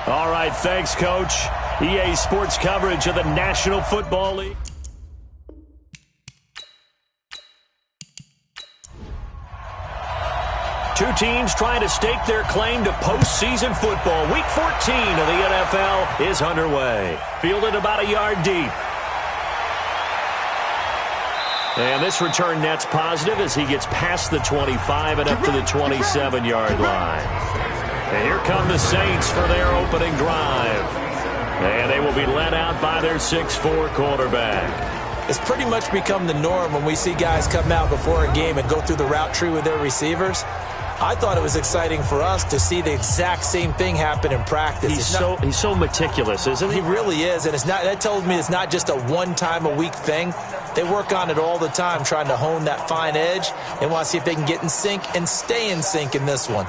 All right, thanks, Coach. EA Sports coverage of the National Football League. Two teams trying to stake their claim to postseason football. Week 14 of the NFL is underway. Fielded about a yard deep. And this return net's positive as he gets past the 25 and up to the 27-yard line. And here come the Saints for their opening drive. And they will be led out by their 6'4 quarterback. It's pretty much become the norm when we see guys come out before a game and go through the route tree with their receivers. I thought it was exciting for us to see the exact same thing happen in practice. He's so meticulous, isn't he? He really is, and that tells me it's not just a one-time-a-week thing. They work on it all the time, trying to hone that fine edge. They want to see if they can get in sync and stay in sync in this one.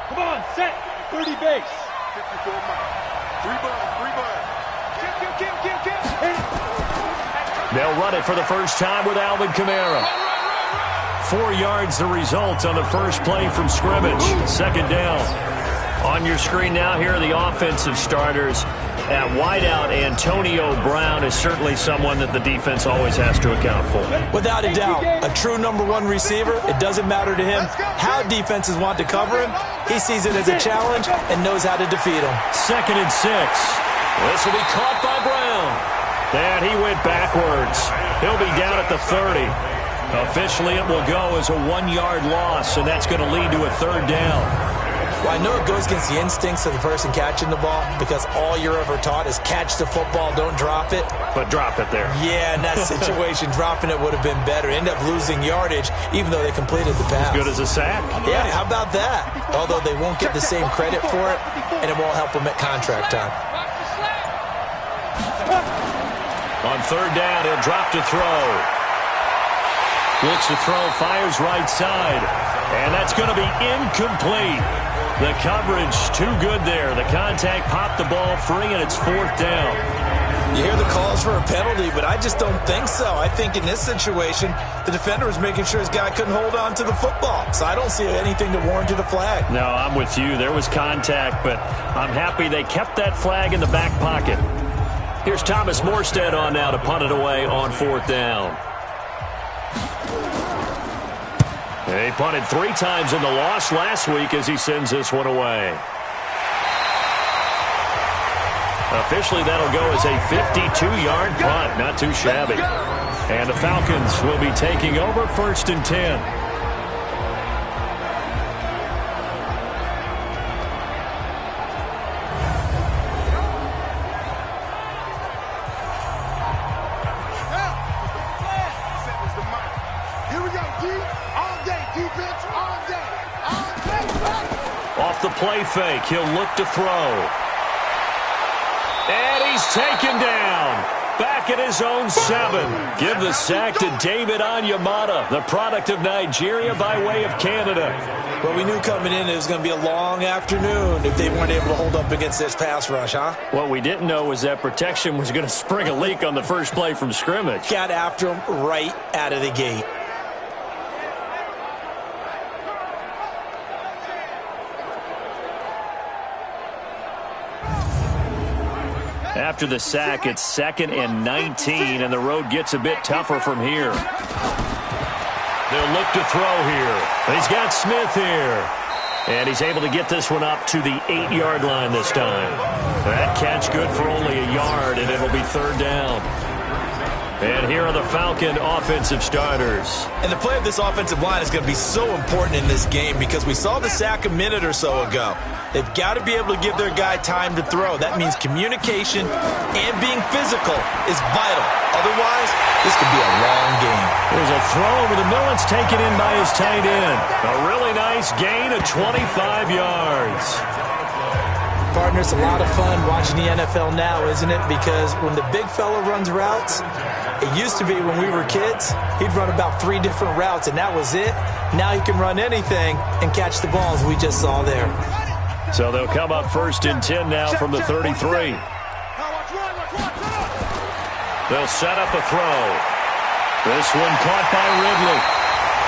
Come on, set. 30 base. 54 miles. Three bud. They'll run it for the first time with Alvin Kamara. 4 yards the result on the first play from scrimmage. Second down. On your screen now, here are the offensive starters. At wideout, Antonio Brown is certainly someone that the defense always has to account for. Without a doubt, a true #1 receiver. It doesn't matter to him how defenses want to cover him. He sees it as a challenge and knows how to defeat him. 2nd and 6. This will be caught by Brown. And he went backwards. He'll be down at the 30. Officially, it will go as a 1-yard loss, and that's going to lead to a 3rd down. Well, I know it goes against the instincts of the person catching the ball because all you're ever taught is catch the football, don't drop it. But drop it there. Yeah, in that situation, dropping it would have been better. End up losing yardage, even though they completed the pass. As good as a sack. Yeah, how about that? Although they won't get the same credit for it, and it won't help them at contract time. On 3rd down, he'll drop to throw. Looks to throw, fires right side. And that's going to be incomplete. The coverage too good there. The contact popped the ball free, and it's 4th down. You hear the calls for a penalty, but I just don't think so. I think in this situation, the defender was making sure his guy couldn't hold on to the football. So I don't see anything to warrant a flag. No, I'm with you. There was contact, but I'm happy they kept that flag in the back pocket. Here's Thomas Morstead on now to punt it away on 4th down. He punted 3 times in the loss last week as he sends this one away. Officially, that'll go as a 52-yard punt. Not too shabby. And the Falcons will be taking over 1st and 10. Off the play fake, he'll look to throw. And he's taken down. Back at his own 7. Give the sack to David Onyemata, the product of Nigeria by way of Canada. Well, we knew coming in it was going to be a long afternoon if they weren't able to hold up against this pass rush, huh? What we didn't know was that protection was going to spring a leak on the first play from scrimmage. Got after him right out of the gate. After the sack, it's 2nd and 19, and the road gets a bit tougher from here. They'll look to throw here. He's got Smith here. And he's able to get this one up to the 8-yard line this time. That catch good for only a yard, and it'll be 3rd down. And here are the Falcon offensive starters. And the play of this offensive line is going to be so important in this game because we saw the sack a minute or so ago. They've got to be able to give their guy time to throw. That means communication and being physical is vital. Otherwise, this could be a long game. There's a throw over the middle. It's taken in by his tight end. A really nice gain of 25 yards. Partner, it's a lot of fun watching the NFL now, isn't it? Because when the big fella runs routes, it used to be when we were kids, he'd run about 3 different routes, and that was it. Now he can run anything and catch the balls we just saw there. So they'll come up 1st and 10 now from the 33. They'll set up a throw. This one caught by Ridley.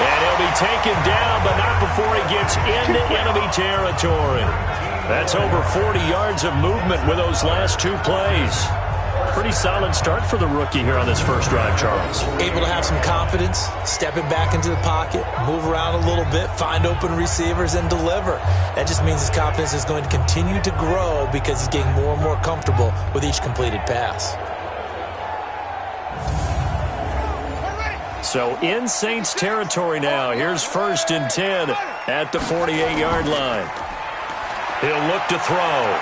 And he'll be taken down, but not before he gets into enemy territory. That's over 40 yards of movement with those last 2 plays. Pretty solid start for the rookie here on this first drive, Charles. Able to have some confidence, stepping back into the pocket, move around a little bit, find open receivers, and deliver. That just means his confidence is going to continue to grow because he's getting more and more comfortable with each completed pass. So in Saints territory now. Here's 1st and 10 at the 48-yard line. He'll look to throw.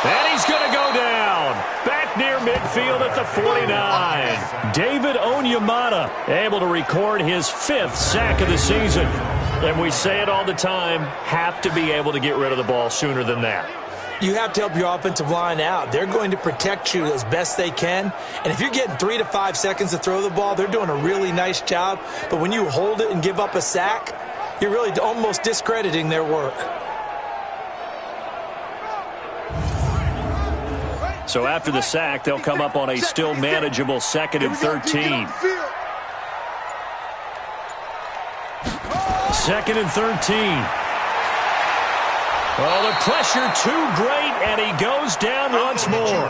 And he's going to go down. Back near midfield at the 49. David Onyemata able to record his 5th sack of the season. And we say it all the time, have to be able to get rid of the ball sooner than that. You have to help your offensive line out. They're going to protect you as best they can. And if you're getting 3 to 5 seconds to throw the ball, they're doing a really nice job. But when you hold it and give up a sack, you're really almost discrediting their work. So after the sack, they'll come up on a still manageable 2nd and 13. 2nd and 13. Oh, the pressure too great, and he goes down once more.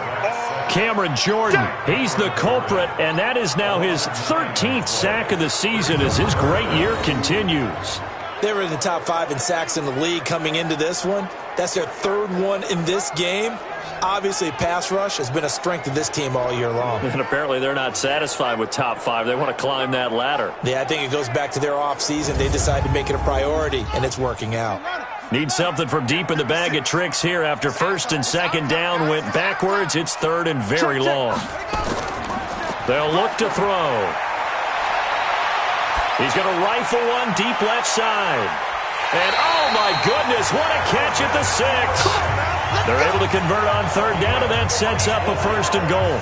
Cameron Jordan, he's the culprit, and that is now his 13th sack of the season as his great year continues. They were in the top 5 in sacks in the league coming into this one. That's their 3rd one in this game. Obviously, pass rush has been a strength of this team all year long. And apparently they're not satisfied with top 5. They want to climb that ladder. Yeah, I think it goes back to their offseason. They decided to make it a priority, and it's working out. Need something from deep in the bag of tricks here after 1st and 2nd down went backwards. It's 3rd and very long. They'll look to throw. He's going to rifle one deep left side. And, oh, my goodness, what a catch at the 6. They're able to convert on 3rd down, and that sets up a 1st and goal.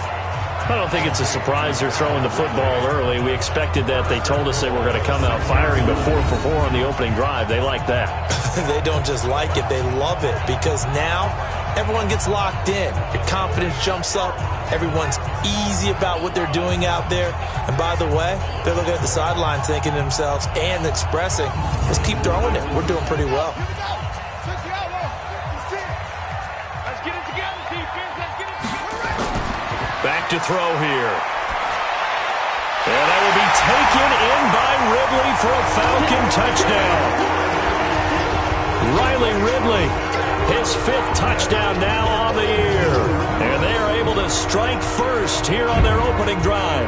I don't think it's a surprise they're throwing the football early. We expected that. They told us they were going to come out firing, but 4 for 4 on the opening drive. They like that. They don't just like it, they love it, because now everyone gets locked in. Your confidence jumps up. Everyone's easy about what they're doing out there. And by the way, they're looking at the sideline thinking to themselves and expressing, let's keep throwing it. We're doing pretty well. Back to throw here. And that will be taken in by Ridley for a Falcon touchdown. Riley Ridley, his 5th touchdown now on the year. And they are able to strike first here on their opening drive.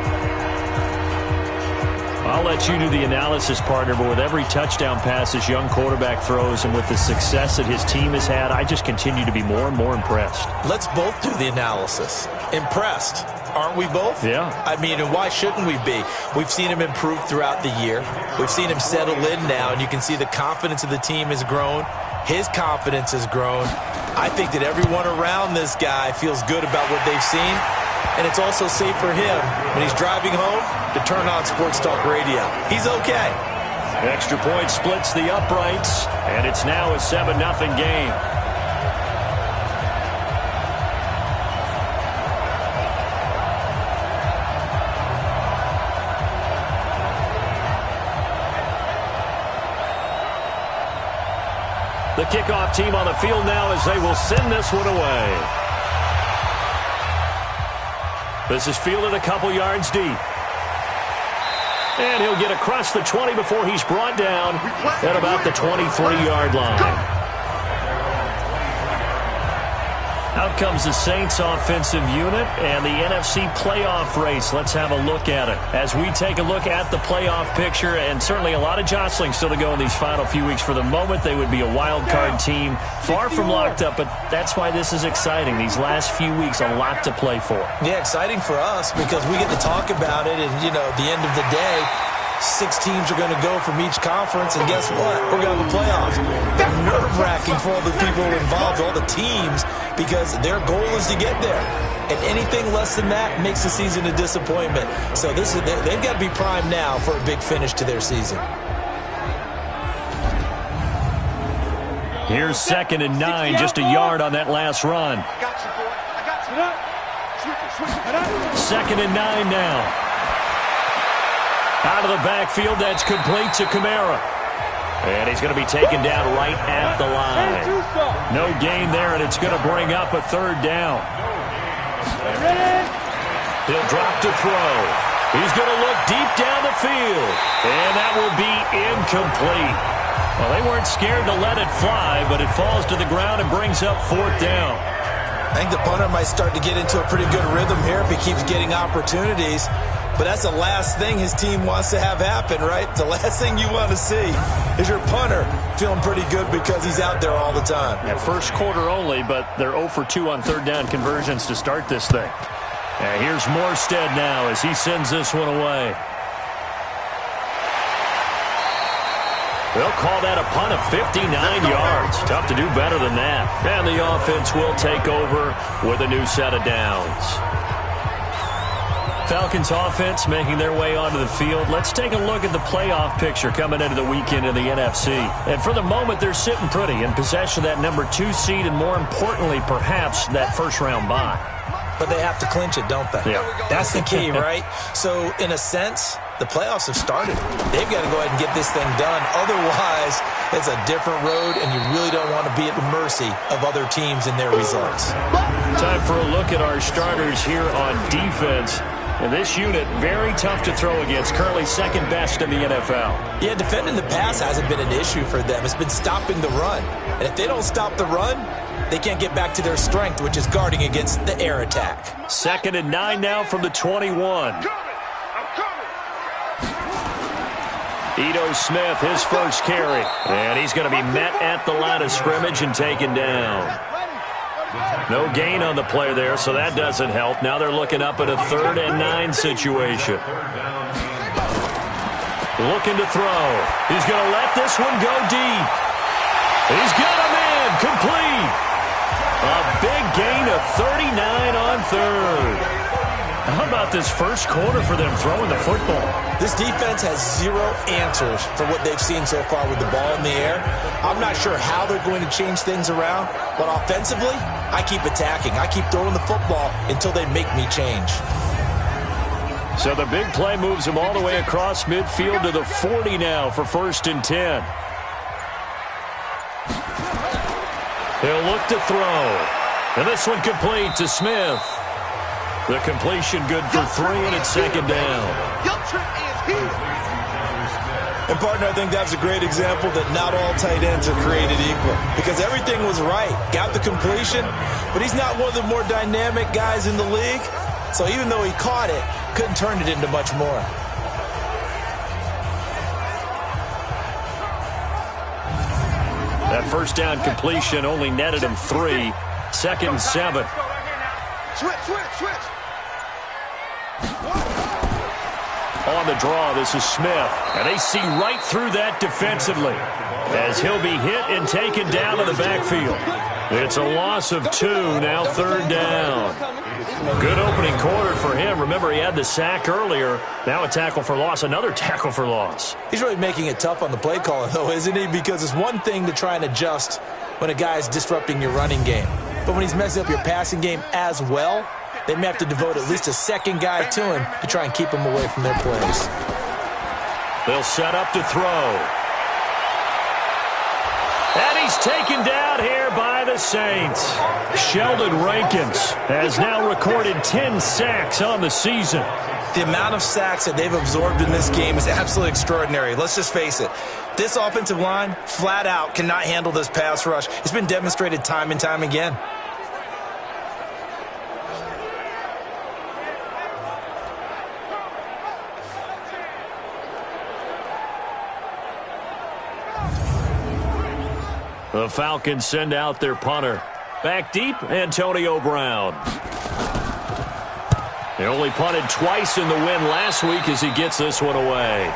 I'll let you do the analysis, partner, but with every touchdown pass this young quarterback throws and with the success that his team has had, I just continue to be more and more impressed. Let's both do the analysis. Impressed, aren't we both? Yeah. I mean, and why shouldn't we be? We've seen him improve throughout the year. We've seen him settle in now, and you can see the confidence of the team has grown. His confidence has grown. I think that everyone around this guy feels good about what they've seen, and it's also safe for him when he's driving home to turn on Sports Talk Radio. He's okay. Extra point splits the uprights, and it's now a 7-0 game. The kickoff team on the field now as they will send this one away. This is fielded a couple yards deep. And he'll get across the 20 before he's brought down at about the 23-yard line. Out comes the Saints offensive unit and the NFC playoff race. Let's have a look at it as we take a look at the playoff picture, and certainly a lot of jostling still to go in these final few weeks. For the moment, they would be a wild card team, far from locked up, but that's why this is exciting. These last few weeks, a lot to play for. Yeah, exciting for us because we get to talk about it, and, you know, at the end of the day, 6 teams are going to go from each conference, and guess what? We're going to have a playoff. Nerve-wracking for all the people involved, all the teams, because their goal is to get there. And anything less than that makes the season a disappointment. So they've got to be primed now for a big finish to their season. Here's 2nd and 9, just a yard on that last run. 2nd and 9 now. Out of the backfield, that's complete to Kamara. And he's going to be taken down right at the line. No gain there, and it's going to bring up a 3rd down. He'll drop to throw. He's going to look deep down the field. And that will be incomplete. Well, they weren't scared to let it fly, but it falls to the ground and brings up 4th down. I think the punter might start to get into a pretty good rhythm here if he keeps getting opportunities. But that's the last thing his team wants to have happen, right? The last thing you want to see is your punter feeling pretty good because he's out there all the time. Yeah, first quarter only, but they're 0 for 2 on 3rd down conversions to start this thing. And here's Morstead now as he sends this one away. They'll call that a punt of 59 yards. Tough to do better than that. And the offense will take over with a new set of downs. Falcons offense making their way onto the field. Let's take a look at the playoff picture coming into the weekend in the NFC. And for the moment, they're sitting pretty in possession of that number 2 seed and, more importantly, perhaps that first-round bye. But they have to clinch it, don't they? Yeah. That's the key, right? So, in a sense, the playoffs have started. They've got to go ahead and get this thing done. Otherwise, it's a different road, and you really don't want to be at the mercy of other teams and their results. Time for a look at our starters here on defense. And this unit, very tough to throw against, currently second best in the NFL. Yeah, defending the pass hasn't been an issue for them. It's been stopping the run. And if they don't stop the run, they can't get back to their strength, which is guarding against the air attack. 2nd and 9 now from the 21. Ito Smith, his first carry. And he's going to be met at the line of scrimmage and taken down. No gain on the play there, so that doesn't help. Now they're looking up at a 3rd and 9 situation. Looking to throw. He's going to let this one go deep. He's got him in. Complete. A big gain of 39 on 3rd. How about this first quarter for them throwing the football? This defense has zero answers for what they've seen so far with the ball in the air. I'm not sure how they're going to change things around, but offensively, I keep attacking. I keep throwing the football until they make me change. So the big play moves him all the way across midfield to the 40 now for 1st and 10. He'll look to throw. And this one complete to Smith. The completion good for 3, and it's 2nd down. And, partner, I think that's a great example that not all tight ends are created equal. Because everything was right. Got the completion, but he's not one of the more dynamic guys in the league. So even though he caught it, couldn't turn it into much more. That first down completion only netted him 3. 2nd and 7. Switch. On the draw, this is Smith. And they see right through that defensively as he'll be hit and taken down to the backfield. It's a loss of 2, now 3rd down. Good opening quarter for him. Remember, he had the sack earlier. Now a tackle for loss, another tackle for loss. He's really making it tough on the play caller, though, isn't he? Because it's one thing to try and adjust when a guy is disrupting your running game. But when he's messing up your passing game as well, they may have to devote at least a second guy to him to try and keep him away from their plays. They'll set up to throw. And he's taken down here by the Saints. Sheldon Rankins has now recorded 10 sacks on the season. The amount of sacks that they've absorbed in this game is absolutely extraordinary. Let's just face it. This offensive line, flat out, cannot handle this pass rush. It's been demonstrated time and time again. The Falcons send out their punter. Back deep, Antonio Brown. They only punted twice in the win last week as he gets this one away.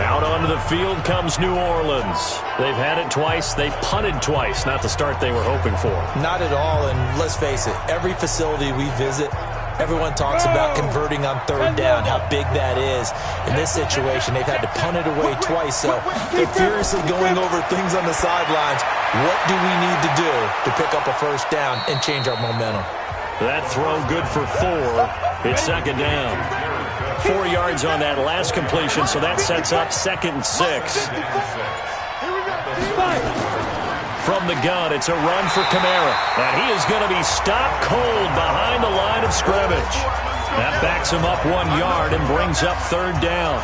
Out onto the field comes New Orleans. They've had it twice. They've punted twice. Not the start they were hoping for. Not at all, and let's face it, every facility we visit, everyone talks about converting on 3rd down, how big that is. In this situation, they've had to punt it away twice, so they're furiously going over things on the sidelines. What do we need to do to pick up a 1st down and change our momentum? That throw good for 4. It's 2nd down. 4 yards on that last completion, so that sets up 2nd and 6. From the gun, it's a run for Kamara. And he is going to be stopped cold behind the line of scrimmage. That backs him up 1 yard and brings up 3rd down.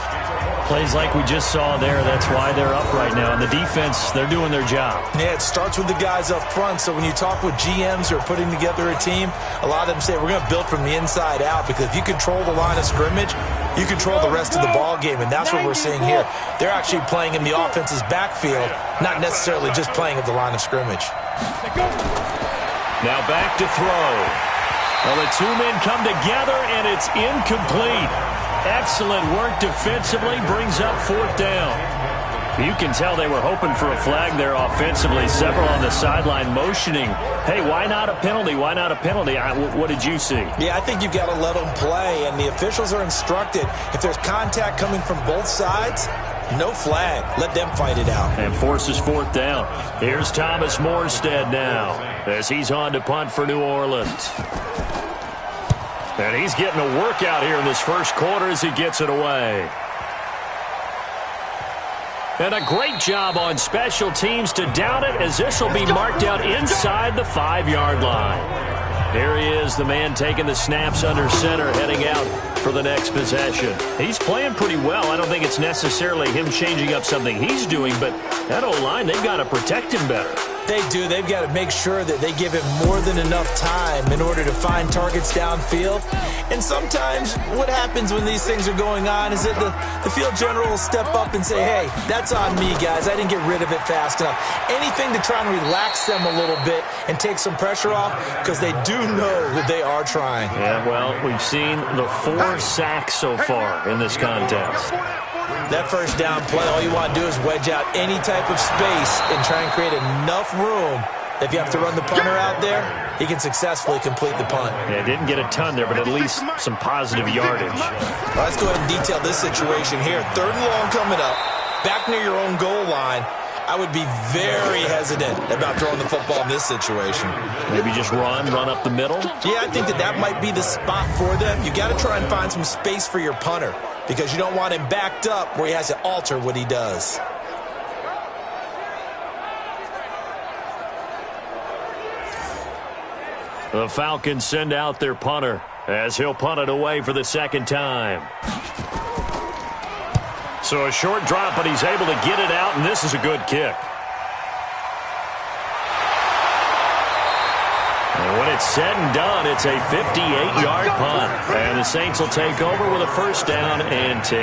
Plays like we just saw there. That's why they're up right now. And the defense, they're doing their job. Yeah, it starts with the guys up front. So when you talk with GMs who are putting together a team, a lot of them say we're going to build from the inside out, because if you control the line of scrimmage, you control the rest of the ball game, and that's what we're seeing here. They're actually playing in the offense's backfield, not necessarily just playing at the line of scrimmage. Now back to throw. Well, the 2 men come together, and it's incomplete. Excellent work defensively, brings up 4th down. You can tell they were hoping for a flag there offensively. Several on the sideline motioning, hey, why not a penalty? Why not a penalty? What did you see? Yeah, I think you've got to let them play, and the officials are instructed, if there's contact coming from both sides, no flag. Let them fight it out. And forces 4th down. Here's Thomas Morstead now as he's on to punt for New Orleans. And he's getting a workout here in this first quarter as he gets it away. And a great job on special teams to down it, as this will be marked out inside the 5-yard line. Here he is, the man taking the snaps under center, heading out for the next possession. He's playing pretty well. I don't think it's necessarily him changing up something he's doing, but that O-line, they've got to protect him better. They do. They've got to make sure that they give him more than enough time in order to find targets downfield. And sometimes what happens when these things are going on is that the field general will step up and say, hey, that's on me, guys. I didn't get rid of it fast enough. Anything to try and relax them a little bit and take some pressure off, because they do know that they are trying. Yeah, well, we've seen the 4 sacks so far in this contest. That first down play, all you want to do is wedge out any type of space and try and create enough room. If you have to run the punter out there, he can successfully complete the punt. Yeah, didn't get a ton there, but at least some positive yardage. Well, let's go ahead and detail this situation here. 3rd and long coming up, back near your own goal line. I would be very hesitant about throwing the football in this situation. Maybe just run up the middle? Yeah, I think that might be the spot for them. You got to try and find some space for your punter, because you don't want him backed up where he has to alter what he does. The Falcons send out their punter as he'll punt it away for the 2nd time. So a short drop, but he's able to get it out, and this is a good kick. And when it's said and done, it's a 58-yard punt. And the Saints will take over with a 1st down and 10.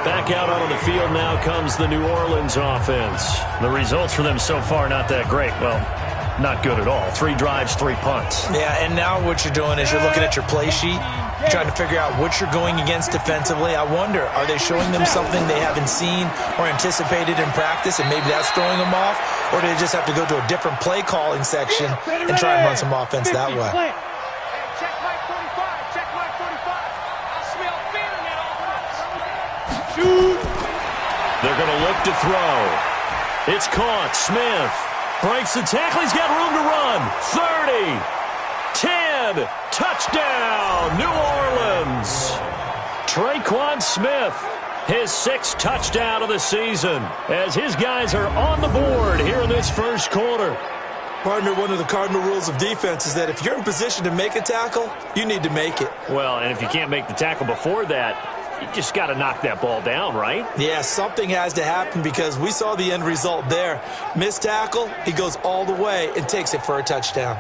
Back out onto the field now comes the New Orleans offense. The results for them so far, not that great. Well, not good at all. 3 drives, 3 punts. Yeah, and now what you're doing is you're looking at your play sheet, trying to figure out what you're going against defensively. I wonder, are they showing them something they haven't seen or anticipated in practice, and maybe that's throwing them off? Or do they just have to go to a different play calling section and try and run some offense that way? Check Mike 45. Check Mike 45. I smell fear in that offense. Shoot. They're going to look to throw. It's caught. Smith breaks the tackle. He's got room to run. 30. 10. Touchdown, New Orleans. Traquan Smith, his 6th touchdown of the season, as his guys are on the board here in this first quarter. Partner, one of the cardinal rules of defense is that if you're in position to make a tackle, you need to make it. Well, and if you can't make the tackle before that, you just got to knock that ball down, right? Yeah, something has to happen, because we saw the end result there. Missed tackle, he goes all the way and takes it for a touchdown.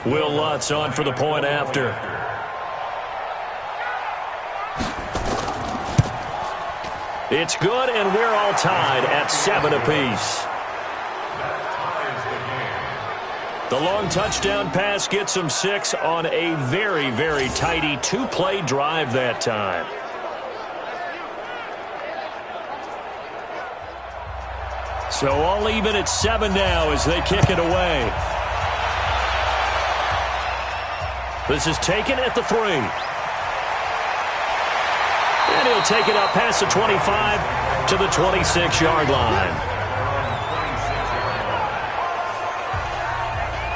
Will Lutz on for the point after. It's good, and we're all tied at 7 apiece. The long touchdown pass gets him 6 on a very, very tidy 2-play drive that time. So all even at 7 now as they kick it away. This is taken at the 3. And he'll take it up past the 25 to the 26-yard line.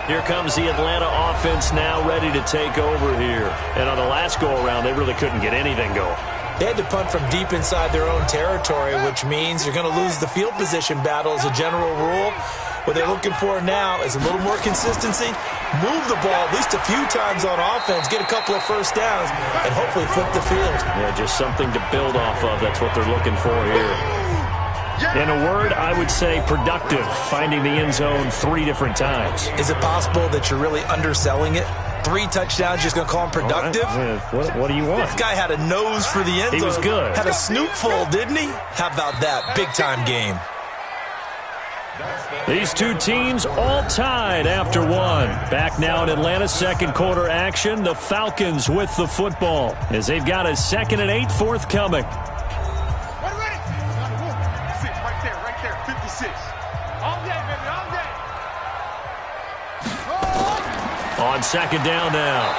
Here comes the Atlanta offense now ready to take over here. And on the last go-around, they really couldn't get anything going. They had to punt from deep inside their own territory, which means you're going to lose the field position battle as a general rule. What they're looking for now is a little more consistency, move the ball at least a few times on offense, get a couple of 1st downs, and hopefully flip the field. Yeah, just something to build off of. That's what they're looking for here. In a word, I would say productive, finding the end zone 3 different times. Is it possible that you're really underselling it? 3 touchdowns, just going to call him productive? Right. What do you want? This guy had a nose for the end zone. He was good. Had a snoot full, didn't he? How about that? Big-time game. These two teams all tied after 1. Back now in Atlanta's 2nd quarter action. The Falcons with the football as they've got a 2nd and 8 forthcoming. Ready. 6 right there, 56. All day, baby, all day. On 2nd down now.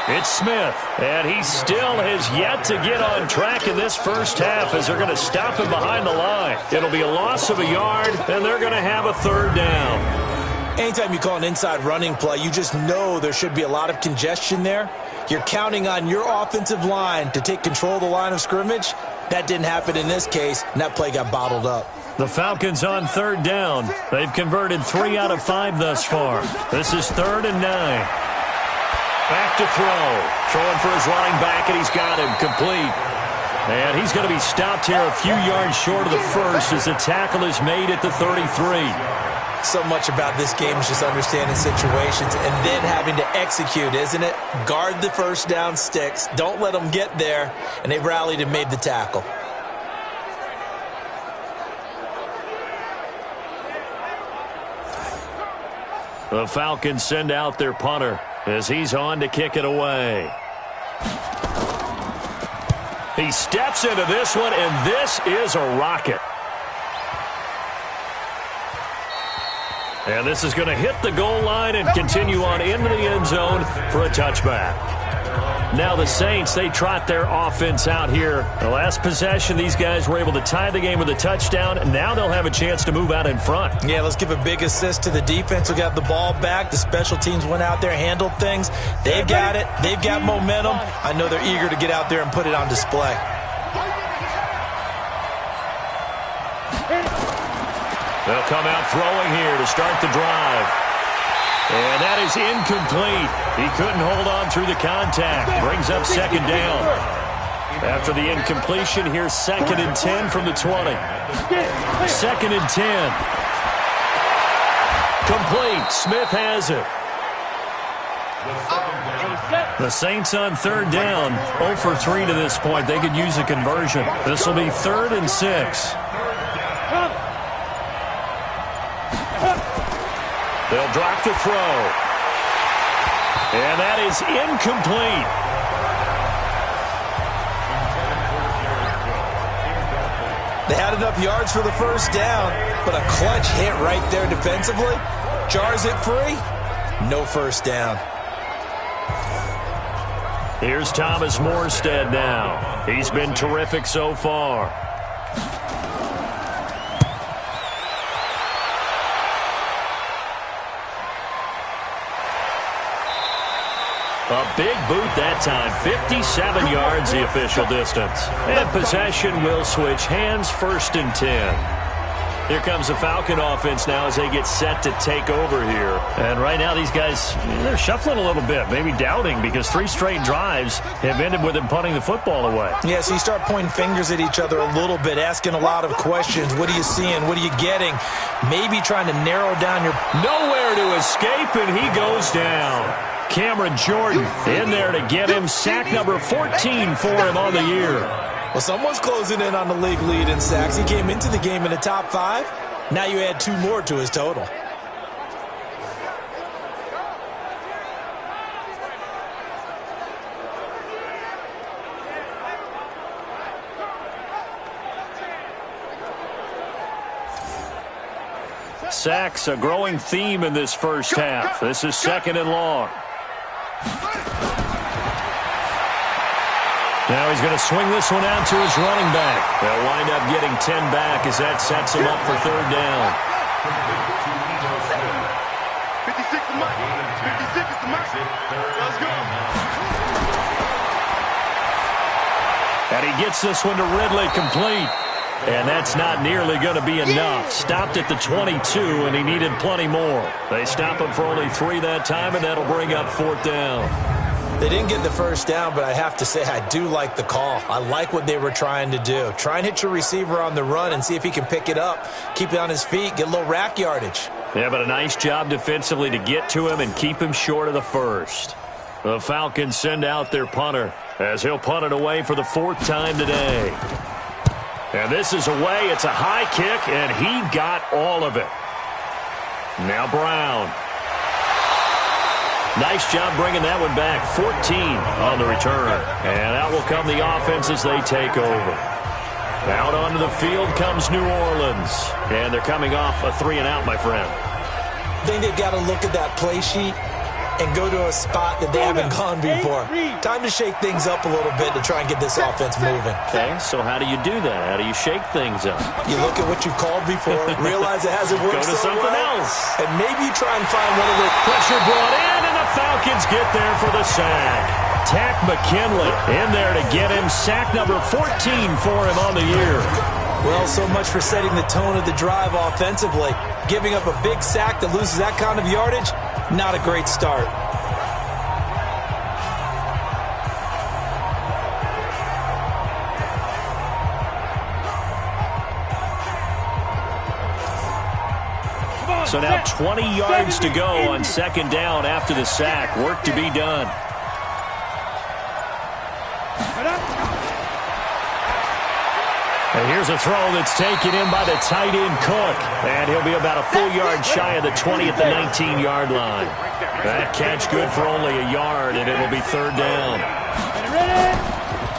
It's Smith, and he still has yet to get on track in this first half as they're going to stop him behind the line. It'll be a loss of a yard, and they're going to have a third down. Anytime you call an inside running play, you just know there should be a lot of congestion there. You're counting on your offensive line to take control of the line of scrimmage. That didn't happen in this case, and that play got bottled up. The Falcons on third down. They've converted 3 out of 5 thus far. This is 3rd and 9. Back to throw. Throwing for his running back, and he's got him complete. And he's going to be stopped here a few yards short of the first as the tackle is made at the 33. So much about this game is just understanding situations and then having to execute, isn't it? Guard the first down sticks. Don't let them get there. And they rallied and made the tackle. The Falcons send out their punter as he's on to kick it away. He steps into this one, and this is a rocket. And this is going to hit the goal line and continue on into the end zone for a touchback. Now the Saints, they trot their offense out here. The last possession, these guys were able to tie the game with a touchdown, and now they'll have a chance to move out in front. Yeah, let's give a big assist to the defense who got the ball back. The special teams went out there, handled things. They've got it. They've got momentum. I know they're eager to get out there and put it on display. They'll come out throwing here to start the drive. And that is incomplete. He couldn't hold on through the contact. Brings up second down. After the incompletion, here's 2nd and 10 from the 20. 2nd and 10. Complete. Smith has it. The Saints on third down. 0 for 3 to this point. They could use a conversion. This will be 3rd and 6. They'll drop the throw. And that is incomplete. They had enough yards for the first down, but a clutch hit right there defensively. Jars it free. No first down. Here's Thomas Morstead now. He's been terrific so far. A big boot that time. 57 yards the official distance. And possession will switch hands. 1st and 10. Here comes the Falcon offense now as they get set to take over here. And right now these guys, they're shuffling a little bit, maybe doubting, because 3 straight drives have ended with them punting the football away. Yeah, so you start pointing fingers at each other a little bit, asking a lot of questions. What are you seeing? What are you getting? Maybe trying to narrow down your... Nowhere to escape, and he goes down. Cameron Jordan in there to get him. Sack number 14 for him on the year. Well, someone's closing in on the league lead in sacks. He came into the game in the top 5. Now you add 2 more to his total. Sacks, a growing theme in this first half. This is 2nd and long. Now he's going to swing this one out to his running back. They'll wind up getting 10 back as that sets him up for 3rd down. 56 to Mike. 56 is the Mike. Let's go. And he gets this one to Ridley complete. And that's not nearly going to be enough. Stopped at the 22, and he needed plenty more. They stop him for only 3 that time, and that'll bring up 4th down. They didn't get the first down, but I have to say I do like the call. I like what they were trying to do. Try and hit your receiver on the run and see if he can pick it up, keep it on his feet, get a little rack yardage. Yeah, but a nice job defensively to get to him and keep him short of the first. The Falcons send out their punter as he'll punt it away for the 4th time today. And this is away. It's a high kick, and he got all of it. Now Brown. Nice job bringing that one back. 14 on the return. And out will come the offense as they take over. Out onto the field comes New Orleans. And they're coming off a 3-and-out, my friend. I think they've got to look at that play sheet and go to a spot that they haven't gone before. Time to shake things up a little bit to try and get this offense moving. Okay, so how do you do that? How do you shake things up? You look at what you called before, realize it hasn't worked Go to something else. and maybe you try and find one of the... Pressure brought in, and the Falcons get there for the sack. Tack McKinley in there to get him. Sack number 14 for him on the year. Well, so much for setting the tone of the drive offensively. Giving up a big sack that loses that kind of yardage, not a great start. So now 20 yards to go on second down after the sack. Work to be done. And here's a throw that's taken in by the tight end Cook. And he'll be about a full yard shy of the 20 at the 19-yard line. That catch good for only a yard, and it'll be third down.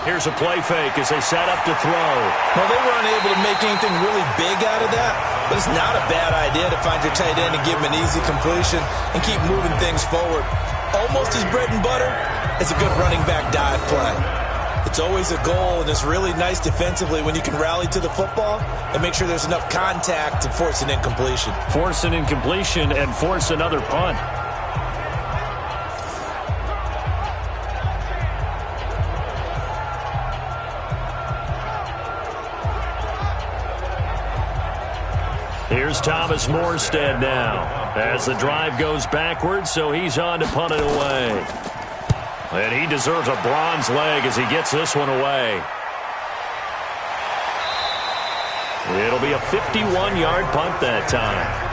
Here's a play fake as they set up to throw. Well, they weren't able to make anything really big out of that, but it's not a bad idea to find your tight end and give him an easy completion and keep moving things forward. Almost as bread and butter as a good running back dive play. It's always a goal, and it's really nice defensively when you can rally to the football and make sure there's enough contact to force an incompletion. Force an incompletion and force another punt. Here's Thomas Morstead now as the drive goes backwards, so he's on to punt it away. And he deserves a bronze leg as he gets this one away. It'll be a 51-yard punt that time.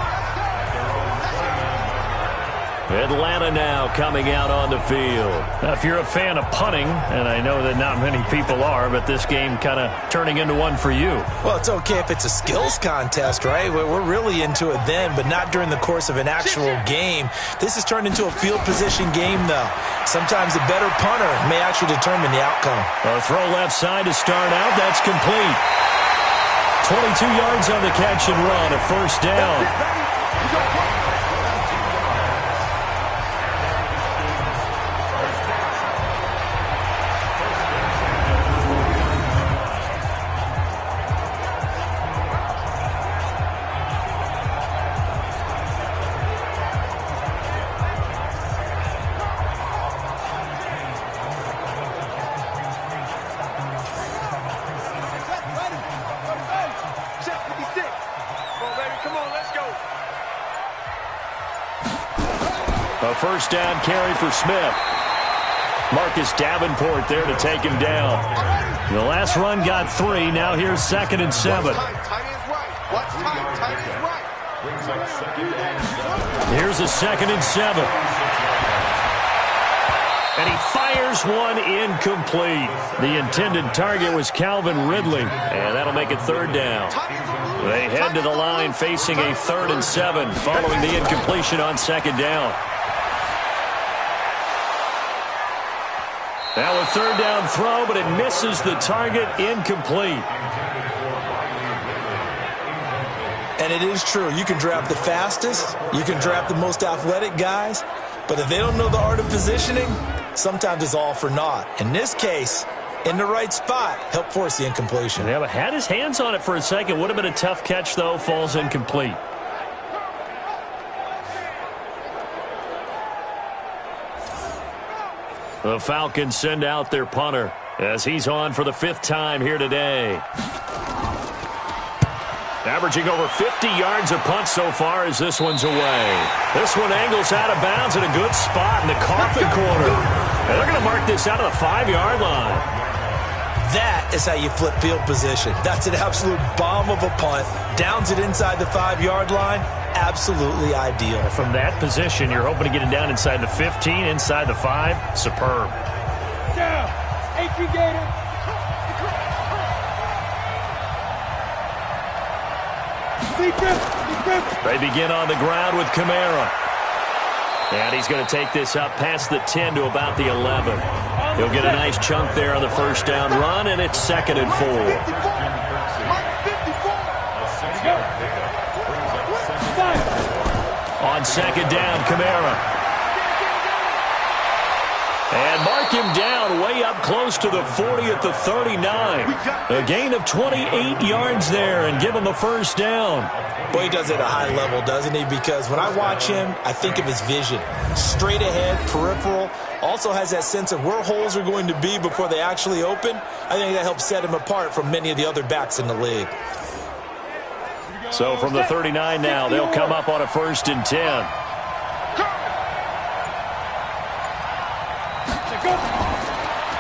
Atlanta now coming out on the field. Now, if you're a fan of punting, and I know that not many people are, but this game kind of turning into one for you. Well, it's okay if it's a skills contest, right? We're really into it then, but not during the course of an actual game. This has turned into a field position game, though. Sometimes the better punter may actually determine the outcome. A throw left side to start out. That's complete. 22 yards on the catch and run, a first down. A first down carry for Smith. Marcus Davenport there to take him down. The last run got 3. Now here's 2nd and 7. Here's a 2nd and 7. And he fires one incomplete. The intended target was Calvin Ridley. And that'll make it 3rd down. They head to the line facing a 3rd and 7 following the incompletion on 2nd down. Now a 3rd down throw, but it misses the target, incomplete. And it is true. You can draft the fastest. You can draft the most athletic guys. But if they don't know the art of positioning, sometimes it's all for naught. In this case, in the right spot, help force the incompletion. Yeah, but had his hands on it for a second. Would have been a tough catch, though. Falls incomplete. The Falcons send out their punter as he's on for the 5th time here today. Averaging over 50 yards a punt so far as this one's away. This one angles out of bounds at a good spot in the coffin corner. And they're going to mark this out of the 5-yard line. That is how you flip field position. That's an absolute bomb of a punt. Downs it inside the 5-yard line. Absolutely ideal. From that position, you're hoping to get it down inside the 15, inside the 5. Superb. Down. 18 Gator. They begin on the ground with Kamara. And he's going to take this up past the 10 to about the 11. He'll get a nice chunk there on the first down run, and it's 2nd and 4. On 2nd down, Kamara. up close to the 40 at the 39. A gain of 28 yards there and give him a first down. Boy, he does it at a high level, doesn't he? Because when I watch him, I think of his vision. Straight ahead, peripheral. Also has that sense of where holes are going to be before they actually open. I think that helps set him apart from many of the other backs in the league. So from the 39 now, they'll come up on a 1st and 10.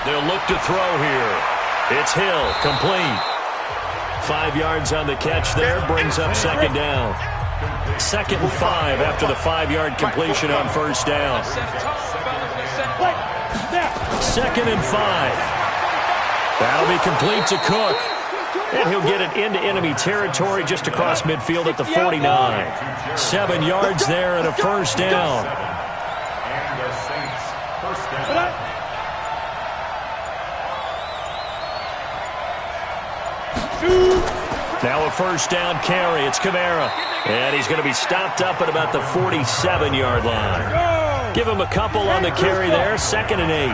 They'll look to throw here. It's Hill, complete. 5 yards on the catch there, brings up 2nd down. 2nd and 5 after the 5-yard completion on 1st down. 2nd and 5. That'll be complete to Cook. And he'll get it into enemy territory just across midfield at the 49. 7 yards there and a 1st down. Now a 1st down carry. It's Kamara. And he's going to be stopped up at about the 47-yard line. Give him a couple on the carry there. 2nd and 8.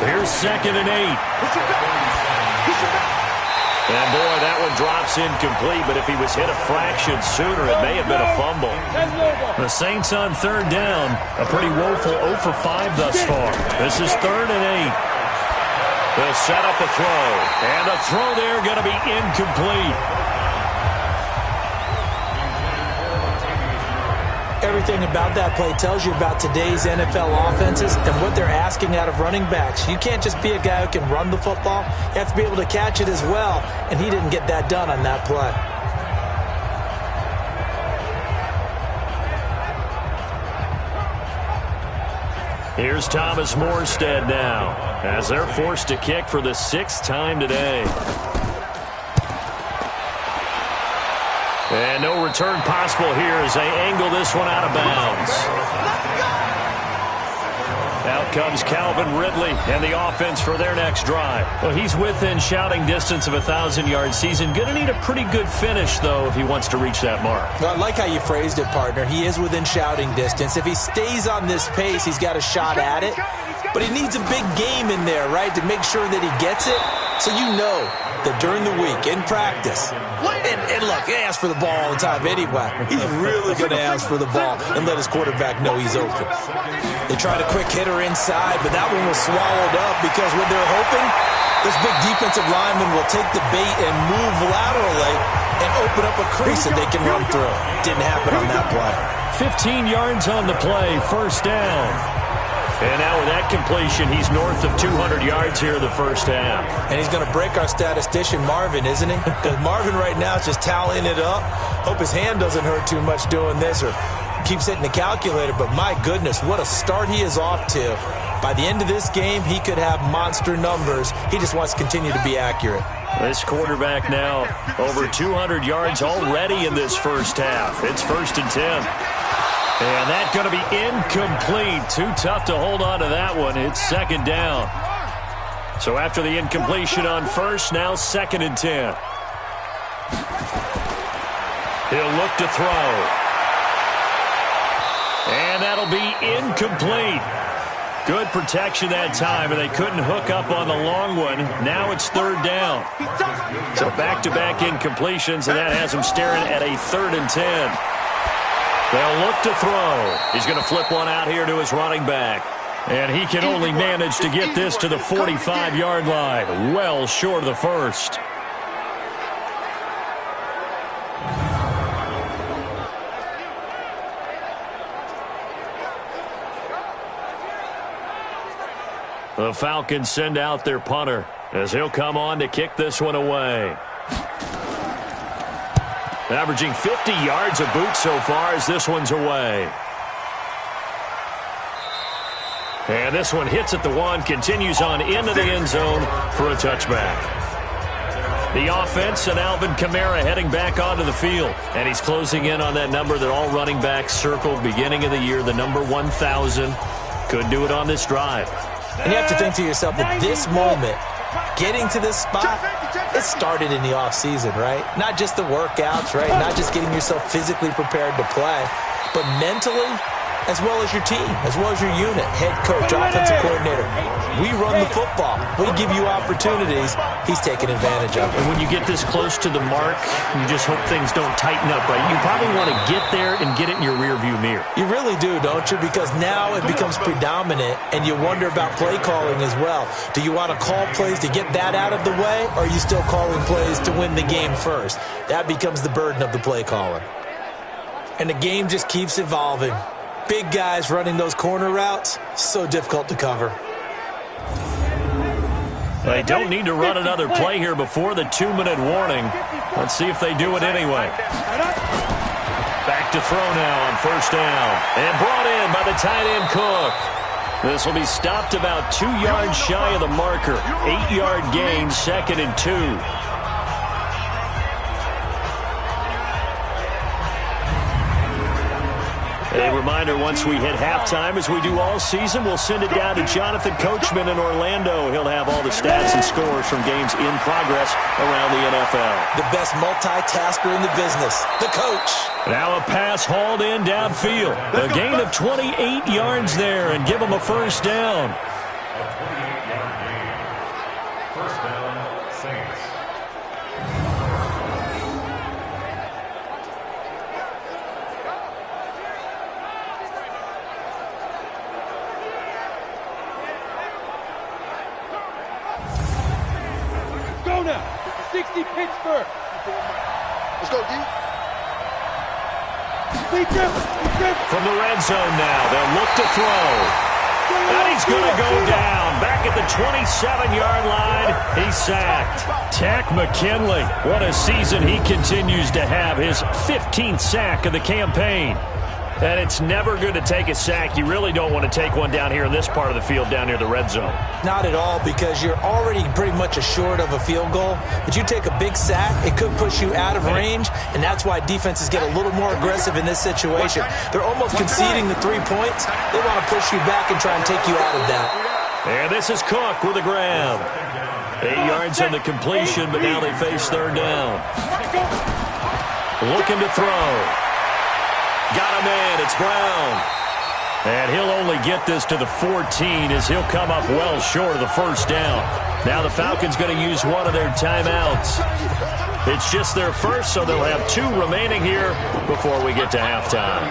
Here's 2nd and 8. And boy, that one drops incomplete, but if he was hit a fraction sooner, it may have been a fumble. The Saints on 3rd down. A pretty woeful 0 for 5 thus far. This is 3rd and 8. They'll set up a throw. And the throw there going to be incomplete. Everything about that play tells you about today's NFL offenses and what they're asking out of running backs. You can't just be a guy who can run the football. You have to be able to catch it as well, and he didn't get that done on that play. Here's Thomas Morstead now, as they're forced to kick for the 6th time today. And no return possible here as they angle this one out of bounds. Out comes Calvin Ridley and the offense for their next drive. Well, he's within shouting distance of a 1,000-yard season. Going to need a pretty good finish, though, if he wants to reach that mark. Well, I like how you phrased it, partner. He is within shouting distance. If he stays on this pace, he's got a shot at it. But he needs a big game in there, right, to make sure that he gets it. So you know that during the week, in practice, and look, he asks for the ball all the time anyway. He's really going to ask for the ball and let his quarterback know he's open. They tried a quick hitter inside, but that one was swallowed up because when they're hoping, this big defensive lineman will take the bait and move laterally and open up a crease that they can run through. Didn't happen on that play. 15 yards on the play, 1st down. And now with that completion, he's north of 200 yards here in the 1st half. And he's going to break our statistician, Marvin, isn't he? Because Marvin right now is just tallying it up. Hope his hand doesn't hurt too much doing this or keeps hitting the calculator. But my goodness, what a start he is off to. By the end of this game, he could have monster numbers. He just wants to continue to be accurate. This quarterback now over 200 yards already in this 1st half. It's 1st and 10. And that's going to be incomplete. Too tough to hold on to that one. It's 2nd down. So after the incompletion on 1st, now 2nd and 10. He'll look to throw. And that'll be incomplete. Good protection that time, and they couldn't hook up on the long one. Now it's 3rd down. So back-to-back incompletions, and that has them staring at a 3rd and 10. They'll look to throw. He's going to flip one out here to his running back. And he can only manage to get this to the 45-yard line. Well short of the 1st. The Falcons send out their punter as he'll come on to kick this one away. Averaging 50 yards a boot so far as this one's away. And this one hits at the 1, continues on into the end zone for a touchback. The offense and Alvin Kamara heading back onto the field. And he's closing in on that number that all running backs circled beginning of the year, the number 1,000. Could do it on this drive. And you have to think to yourself that this moment, getting to this spot, it started in the offseason, right? Not just the workouts, right? Not just getting yourself physically prepared to play, but mentally, as well as your team, as well as your unit, head coach, offensive coordinator. We run the football. We give you opportunities. He's taking advantage of it. And when you get this close to the mark, you just hope things don't tighten up, right? You probably want to get there and get it in your rearview mirror. You really do, don't you? Because now it becomes predominant, and you wonder about play calling as well. Do you want to call plays to get that out of the way, or are you still calling plays to win the game first? That becomes the burden of the play caller. And the game just keeps evolving. Big guys running those corner routes, so difficult to cover. They don't need to run another play here before the 2-minute warning. Let's see if they do it anyway. Back to throw now on first down. And brought in by the tight end Cook. This will be stopped about 2 yards shy of the marker. 8-yard gain, 2nd and 2. A reminder, once we hit halftime, as we do all season, we'll send it down to Jonathan Coachman in Orlando. He'll have all the stats and scores from games in progress around the NFL. The best multitasker in the business, the coach. Now a pass hauled in downfield. A gain of 28 yards there and give him a first down. First down, Saints. Go now. 60 Pittsburgh. Let's go, D. From the red zone now, they'll look to throw. And he's going to go down. Back at the 27-yard line, he's sacked. Tack McKinley, what a season he continues to have. His 15th sack of the campaign. And it's never good to take a sack. You really don't want to take one down here in this part of the field, down near the red zone. Not at all, because you're already pretty much assured of a field goal. But you take a big sack, it could push you out of range, and that's why defenses get a little more aggressive in this situation. They're almost conceding the 3 points. They want to push you back and try and take you out of that. And this is Cook with a grab. 8 yards on the completion, but now they face third down. Looking to throw. Got him in. It's Brown. And he'll only get this to the 14 as he'll come up well short of the first down. Now the Falcons going to use one of their timeouts. It's just their first, so they'll have 2 remaining here before we get to halftime.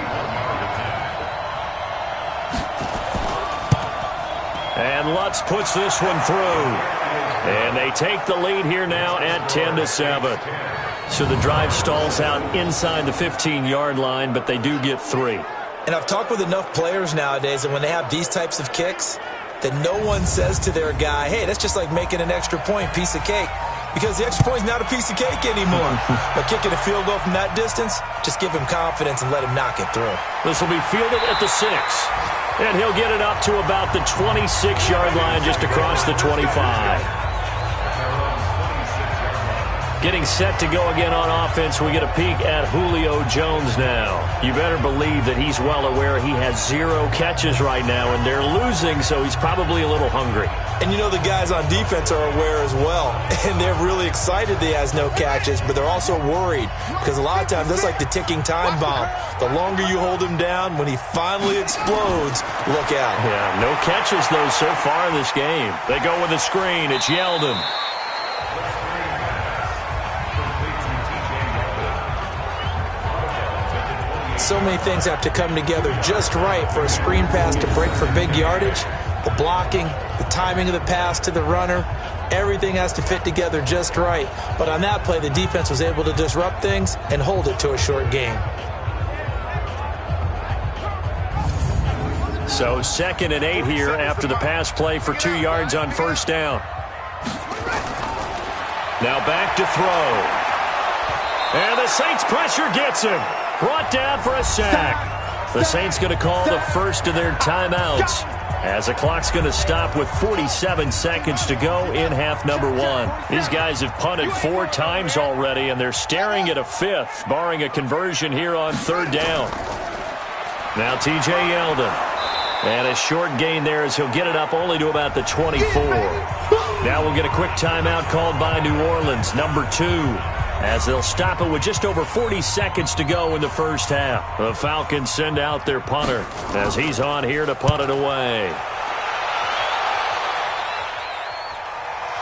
And Lutz puts this one through. And they take the lead here now at 10-7. So the drive stalls out inside the 15-yard line, but they do get 3. And I've talked with enough players nowadays, and when they have these types of kicks, that no one says to their guy, hey, that's just like making an extra point, piece of cake. Because the extra point is not a piece of cake anymore. But kicking a field goal from that distance, just give him confidence and let him knock it through. This will be fielded at the 6. And he'll get it up to about the 26-yard line, just across the 25. Getting set to go again on offense, we get a peek at Julio Jones now. You better believe that he's well aware he has 0 catches right now, and they're losing, so he's probably a little hungry. And you know the guys on defense are aware as well, and they're really excited that he has no catches, but they're also worried because a lot of times that's like the ticking time bomb. The longer you hold him down, when he finally explodes, look out. Yeah, no catches, though, so far in this game. They go with a screen. It's Yeldon. So many things have to come together just right for a screen pass to break for big yardage. The blocking, the timing of the pass to the runner, everything has to fit together just right. But on that play, the defense was able to disrupt things and hold it to a short gain. So 2nd and 8 here after the pass play for 2 yards on first down. Now back to throw. And the Saints pressure gets him. Brought down for a sack. The Saints going to call the first of their timeouts as the clock's going to stop with 47 seconds to go in half number 1. These guys have punted 4 times already, and they're staring at a 5th, barring a conversion here on third down. Now T.J. Yeldon. And a short gain there as he'll get it up only to about the 24. Now we'll get a quick timeout called by New Orleans, number 2. as they'll stop it with just over 40 seconds to go in the first half. The Falcons send out their punter as he's on here to punt it away.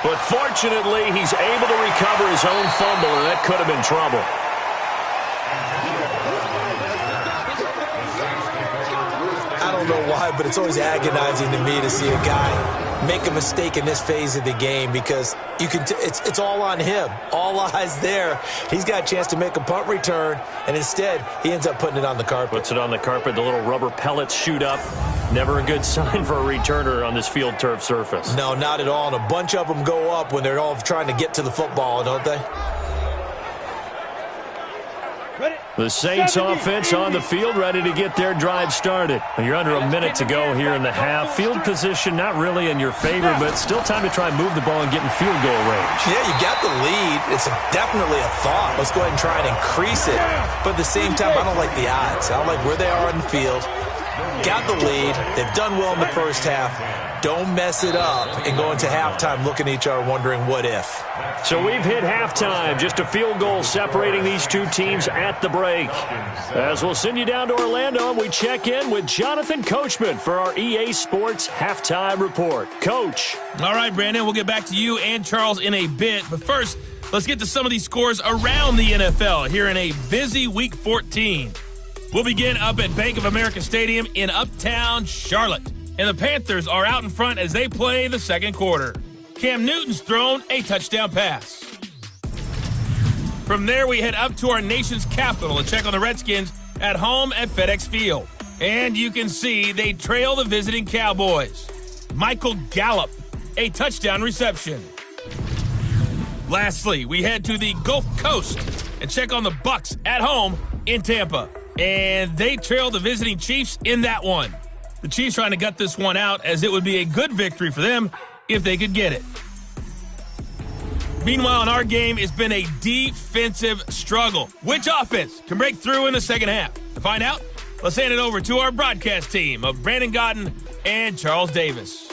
But fortunately, he's able to recover his own fumble, and that could have been trouble. I don't know why, but it's always agonizing to me to see a guy make a mistake in this phase of the game because you can. It's all on him. All eyes there. He's got a chance to make a punt return, and instead he ends up putting it on the carpet. Puts it on the carpet. The little rubber pellets shoot up. Never a good sign for a returner on this field turf surface. No, not at all. And a bunch of them go up when they're all trying to get to the football, don't they? The Saints offense on the field, ready to get their drive started. You're under a minute to go here in the half. Field position not really in your favor, but still time to try and move the ball and get in field goal range. Yeah, you got the lead. It's definitely a thought. Let's go ahead and try and increase it. But at the same time, I don't like the odds. I don't like where they are on the field. Got the lead. They've done well in the first half. Don't mess it up and go into halftime looking at each other wondering what if. So we've hit halftime. Just a field goal separating these two teams at the break. As we'll send you down to Orlando, and we check in with Jonathan Coachman for our EA Sports Halftime Report. Coach. All right, Brandon, we'll get back to you and Charles in a bit. But first, let's get to some of these scores around the NFL here in a busy Week 14. We'll begin up at Bank of America Stadium in Uptown Charlotte. And the Panthers are out in front as they play the second quarter. Cam Newton's thrown a touchdown pass. From there, we head up to our nation's capital to check on the Redskins at home at FedEx Field. And you can see they trail the visiting Cowboys. Michael Gallup, a touchdown reception. Lastly, we head to the Gulf Coast and check on the Bucs at home in Tampa. And they trail the visiting Chiefs in that one. The Chiefs trying to gut this one out as it would be a good victory for them if they could get it. Meanwhile, in our game, it's been a defensive struggle. Which offense can break through in the second half? To find out, let's hand it over to our broadcast team of Brandon Godden and Charles Davis.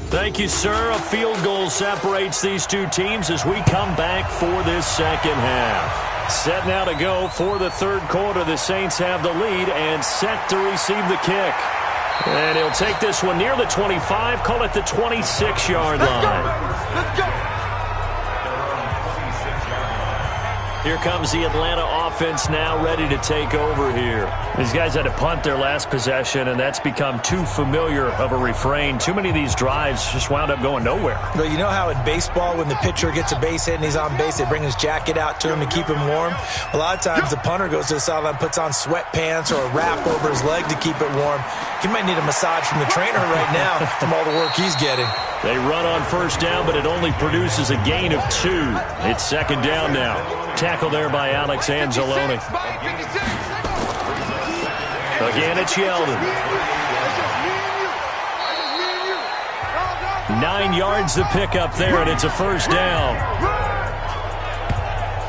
Thank you, sir. A field goal separates these two teams as we come back for this second half. Set now to go for the third quarter. The Saints have the lead and set to receive the kick. And he'll take this one near the 25, call it the 26-yard line. Let's go. Here comes the Atlanta offense now ready to take over here. These guys had to punt their last possession, and that's become too familiar of a refrain. Too many of these drives just wound up going nowhere. But you know how in baseball, when the pitcher gets a base hit and he's on base, they bring his jacket out to him to keep him warm? A lot of times the punter goes to the sideline, puts on sweatpants or a wrap over his leg to keep it warm. He might need a massage from the trainer right now from all the work he's getting. They run on first down, but it only produces a gain of 2. It's second down now. Tackle there by Alex Anzalone. Again, it's Yeldon. 9 yards to pick up there, and it's a first down.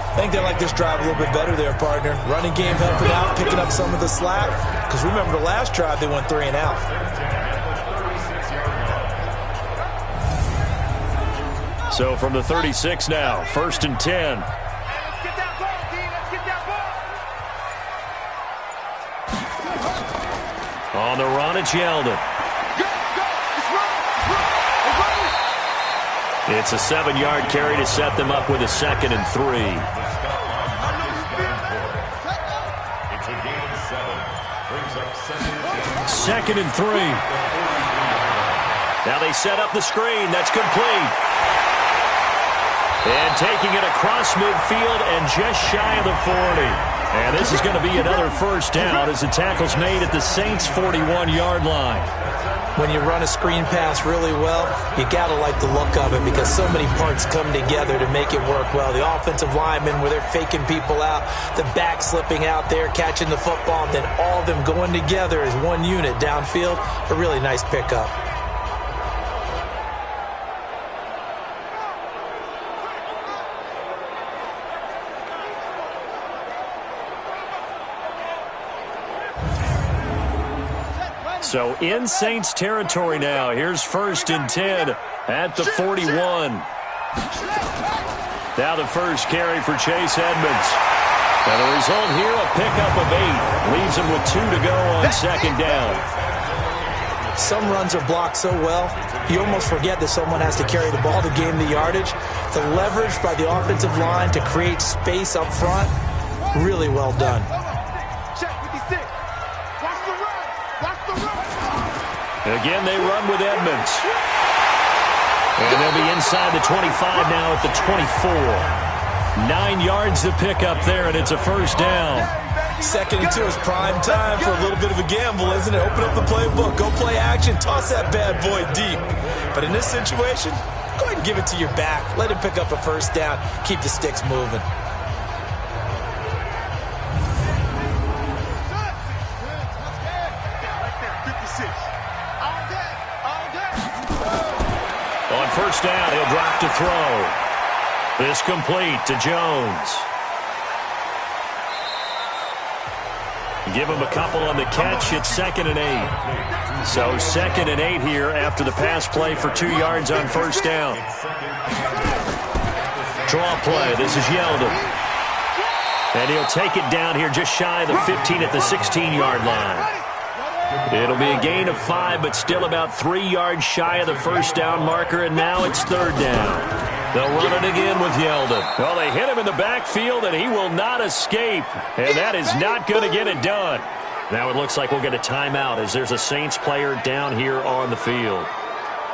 I think they like this drive a little bit better there, partner. Running game helping out, picking up some of the slack. Because remember the last drive, they went 3 and out. So from the 36 now, first and 10. On the run, it's Yeldon. It's a 7-yard carry to set them up with a 2nd and 3. Second and 3. Now they set up the screen. That's complete. And taking it across midfield and just shy of the 40. And this is going to be another first down as the tackle's made at the Saints' 41-yard line. When you run a screen pass really well, you got to like the look of it because so many parts come together to make it work well. The offensive linemen, where they're faking people out, the back slipping out there, catching the football, and then all of them going together as one unit downfield. A really nice pickup. So in Saints territory now. Here's 1st and 10 at the 41. Now the first carry for Chase Edmonds. And the result here, a pickup of 8. Leaves him with 2 to go on 2nd down. Some runs are blocked so well, you almost forget that someone has to carry the ball to gain the yardage. The leverage by the offensive line to create space up front, really well done. Again, they run with Edmonds. And they'll be inside the 25 now at the 24. 9 yards to pick up there, and it's a 1st down. 2nd and 2 is prime time for a little bit of a gamble, isn't it? Open up the playbook, go play action, toss that bad boy deep. But in this situation, go ahead and give it to your back. Let him pick up a 1st down, keep the sticks moving. On 1st down, he'll drop to throw. This complete to Jones. Give him a couple on the catch. It's 2nd and 8. So 2nd and 8 here after the pass play for 2 yards on 1st down. Draw play. This is Yeldon. And he'll take it down here just shy of the 15 at the 16-yard line. It'll be a gain of 5, but still about 3 yards shy of the 1st down marker, and now it's 3rd down. They'll run it again with Yeldon. Well, they hit him in the backfield, and he will not escape, and that is not going to get it done. Now it looks like we'll get a timeout as there's a Saints player down here on the field.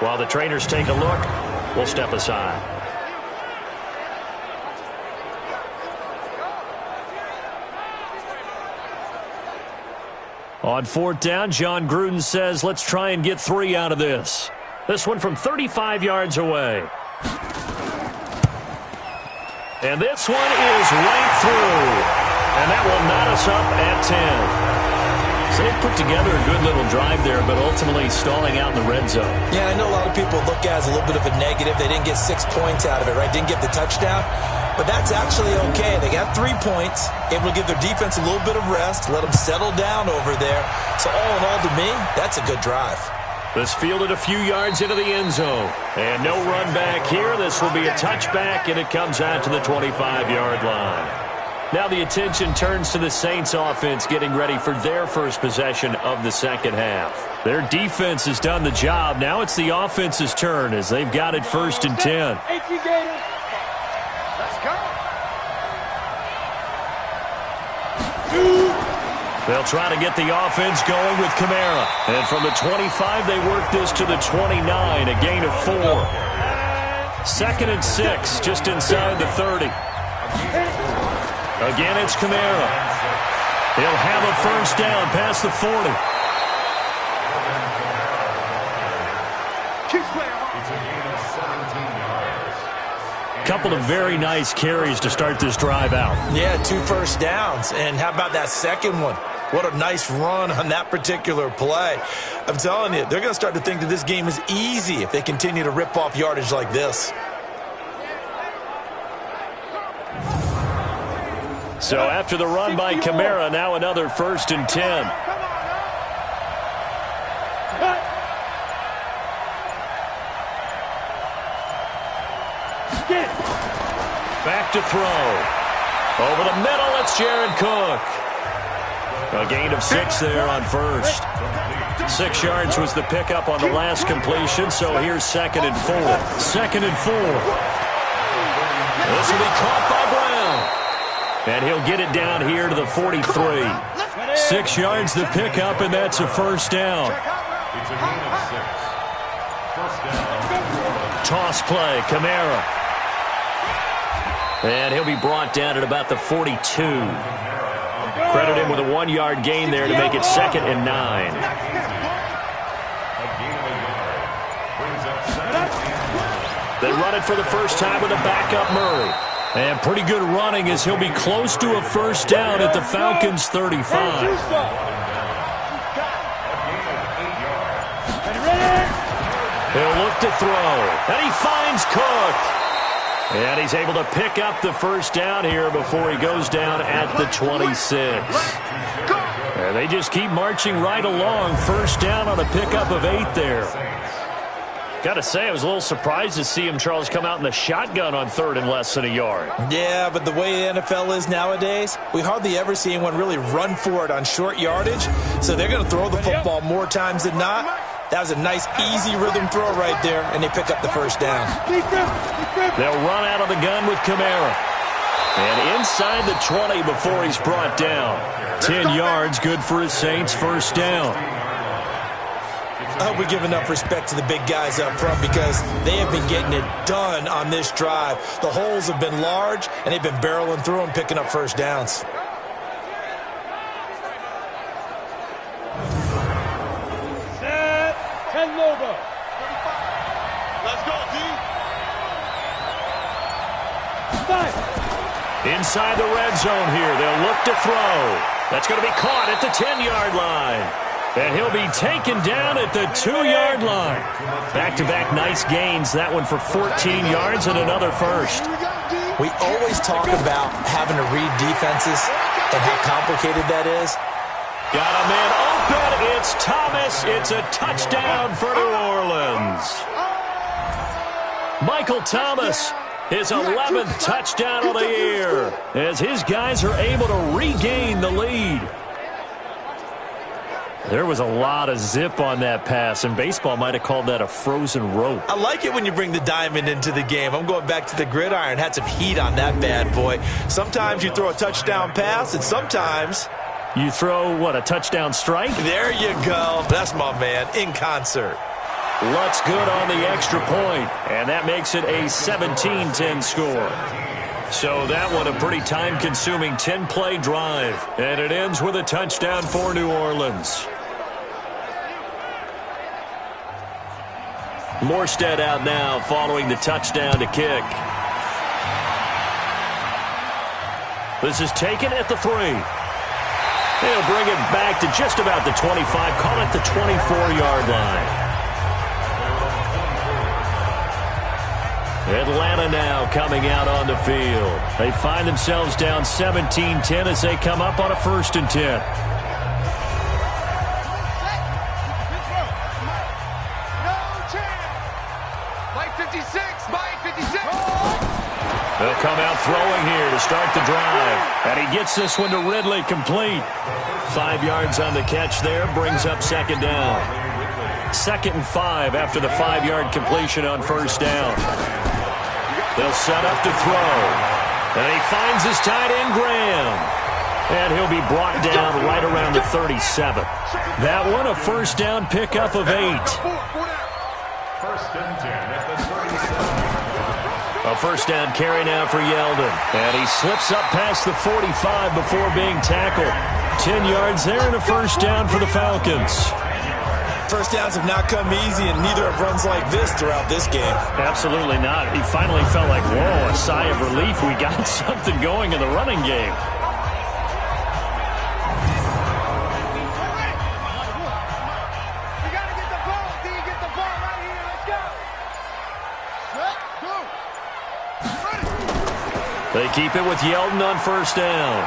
While the trainers take a look, we'll step aside. On 4th down, John Gruden says, let's try and get 3 out of this. This one from 35 yards away. And this one is right through. And that will knot us up at 10. So they put together a good little drive there, but ultimately stalling out in the red zone. Yeah, I know a lot of people look at it as a little bit of a negative. They didn't get 6 points out of it, right? Didn't get the touchdown. But that's actually okay. They got 3 points, able to give their defense a little bit of rest, let them settle down over there. So all in all, to me, that's a good drive. This fielded a few yards into the end zone. And no run back here. This will be a touchback, and it comes out to the 25-yard line. Now the attention turns to the Saints offense getting ready for their first possession of the 2nd half. Their defense has done the job. Now it's the offense's turn as they've got it 1st and 10. They'll try to get the offense going with Kamara. And from the 25, they work this to the 29, a gain of 4. 2nd and 6, just inside the 30. Again, it's Kamara. He'll have a 1st down past the 40. Couple of very nice carries to start this drive out. Yeah, 2 first downs. And how about that second one? What a nice run on that particular play. I'm telling you, they're going to start to think that this game is easy if they continue to rip off yardage like this. So after the run by Kamara, now another 1st and 10. Back to throw. Over the middle, it's Jared Cook. A gain of 6 there on 1st. 6 yards was the pickup on the last completion, so here's 2nd and 4. 2nd and 4. This will be caught by Brown. And he'll get it down here to the 43. 6 yards the pickup, and that's a 1st down. It's a gain of 6. 1st down. Toss play, Kamara. And he'll be brought down at about the 42. Credit him with a 1-yard gain there to make it 2nd and 9. They run it for the first time with a backup Murray. And pretty good running as he'll be close to a 1st down at the Falcons' 35. He'll look to throw. And he finds Cook. And he's able to pick up the 1st down here before he goes down at the 26. And They just keep marching right along. First down on a pickup of 8 there. Got to say, I was a little surprised to see him, Charles, come out in the shotgun on 3rd and less than a yard. Yeah, but the way the NFL is nowadays, we hardly ever see anyone really run for it on short yardage. So they're going to throw the football more times than not. That was a nice, easy rhythm throw right there, and they pick up the first down. They'll run out of the gun with Kamara. And inside the 20 before he's brought down. 10 yards, good for his Saints, first down. I hope we give enough respect to the big guys up front because they have been getting it done on this drive. The holes have been large, and they've been barreling through them, picking up first downs. Set. And Lobo. Let's go, D. Five. Inside the red zone here. They'll look to throw. That's going to be caught at the 10-yard line. And he'll be taken down at the 2-yard line. Back-to-back nice gains. That one for 14 yards and another first. We always talk about having to read defenses and how complicated that is. Got a man open. It's Thomas. It's a touchdown for New Orleans. Michael Thomas, his 11th touchdown of the year, as his guys are able to regain the lead. There was a lot of zip on that pass, and baseball might have called that a frozen rope. I like it when you bring the diamond into the game. I'm going back to the gridiron. Had some heat on that bad boy. Sometimes you throw a touchdown pass, and sometimes you throw, what, a touchdown strike? There you go. That's my man, in concert. Lutz good on the extra point, and that makes it a 17-10 score. So that one a pretty time-consuming 10-play drive, and it ends with a touchdown for New Orleans. Morstead out now following the touchdown to kick. This is taken at the 3. They'll bring it back to just about the 25, call it the 24-yard line. Atlanta now coming out on the field. They find themselves down 17-10 as they come up on a 1st and 10. They'll come out throwing here to start the drive. And he gets this one to Ridley, complete. 5 yards on the catch there, brings up 2nd down. 2nd and 5 after the 5-yard completion on 1st down. They'll set up to throw. And he finds his tight end, Graham. And he'll be brought down right around the 37. That one, a 1st down pickup of 8. 1st and 10 at the 37. A 1st down carry now for Yeldon. And he slips up past the 45 before being tackled. 10 yards there and a 1st down for the Falcons. First downs have not come easy, and neither have runs like this throughout this game. Absolutely not. He finally felt like, whoa, a sigh of relief. We got something going in the running game. They keep it with Yeldon on 1st down.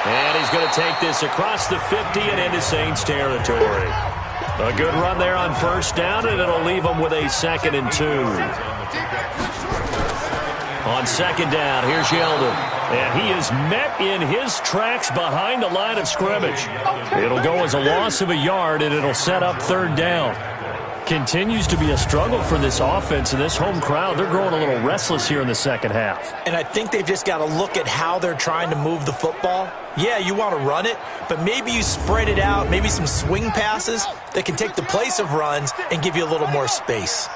And he's going to take this across the 50 and into Saints territory. A good run there on 1st down, and it'll leave them with a 2nd and 2. On 2nd down, here's Yeldon. And he is met in his tracks behind the line of scrimmage. It'll go as a loss of a yard, and it'll set up 3rd down. Continues to be a struggle for this offense, and this home crowd, they're growing a little restless here in the 2nd half. And I think they've just got to look at how they're trying to move the football. Yeah, you want to run it, but maybe you spread it out, maybe some swing passes that can take the place of runs and give you a little more space.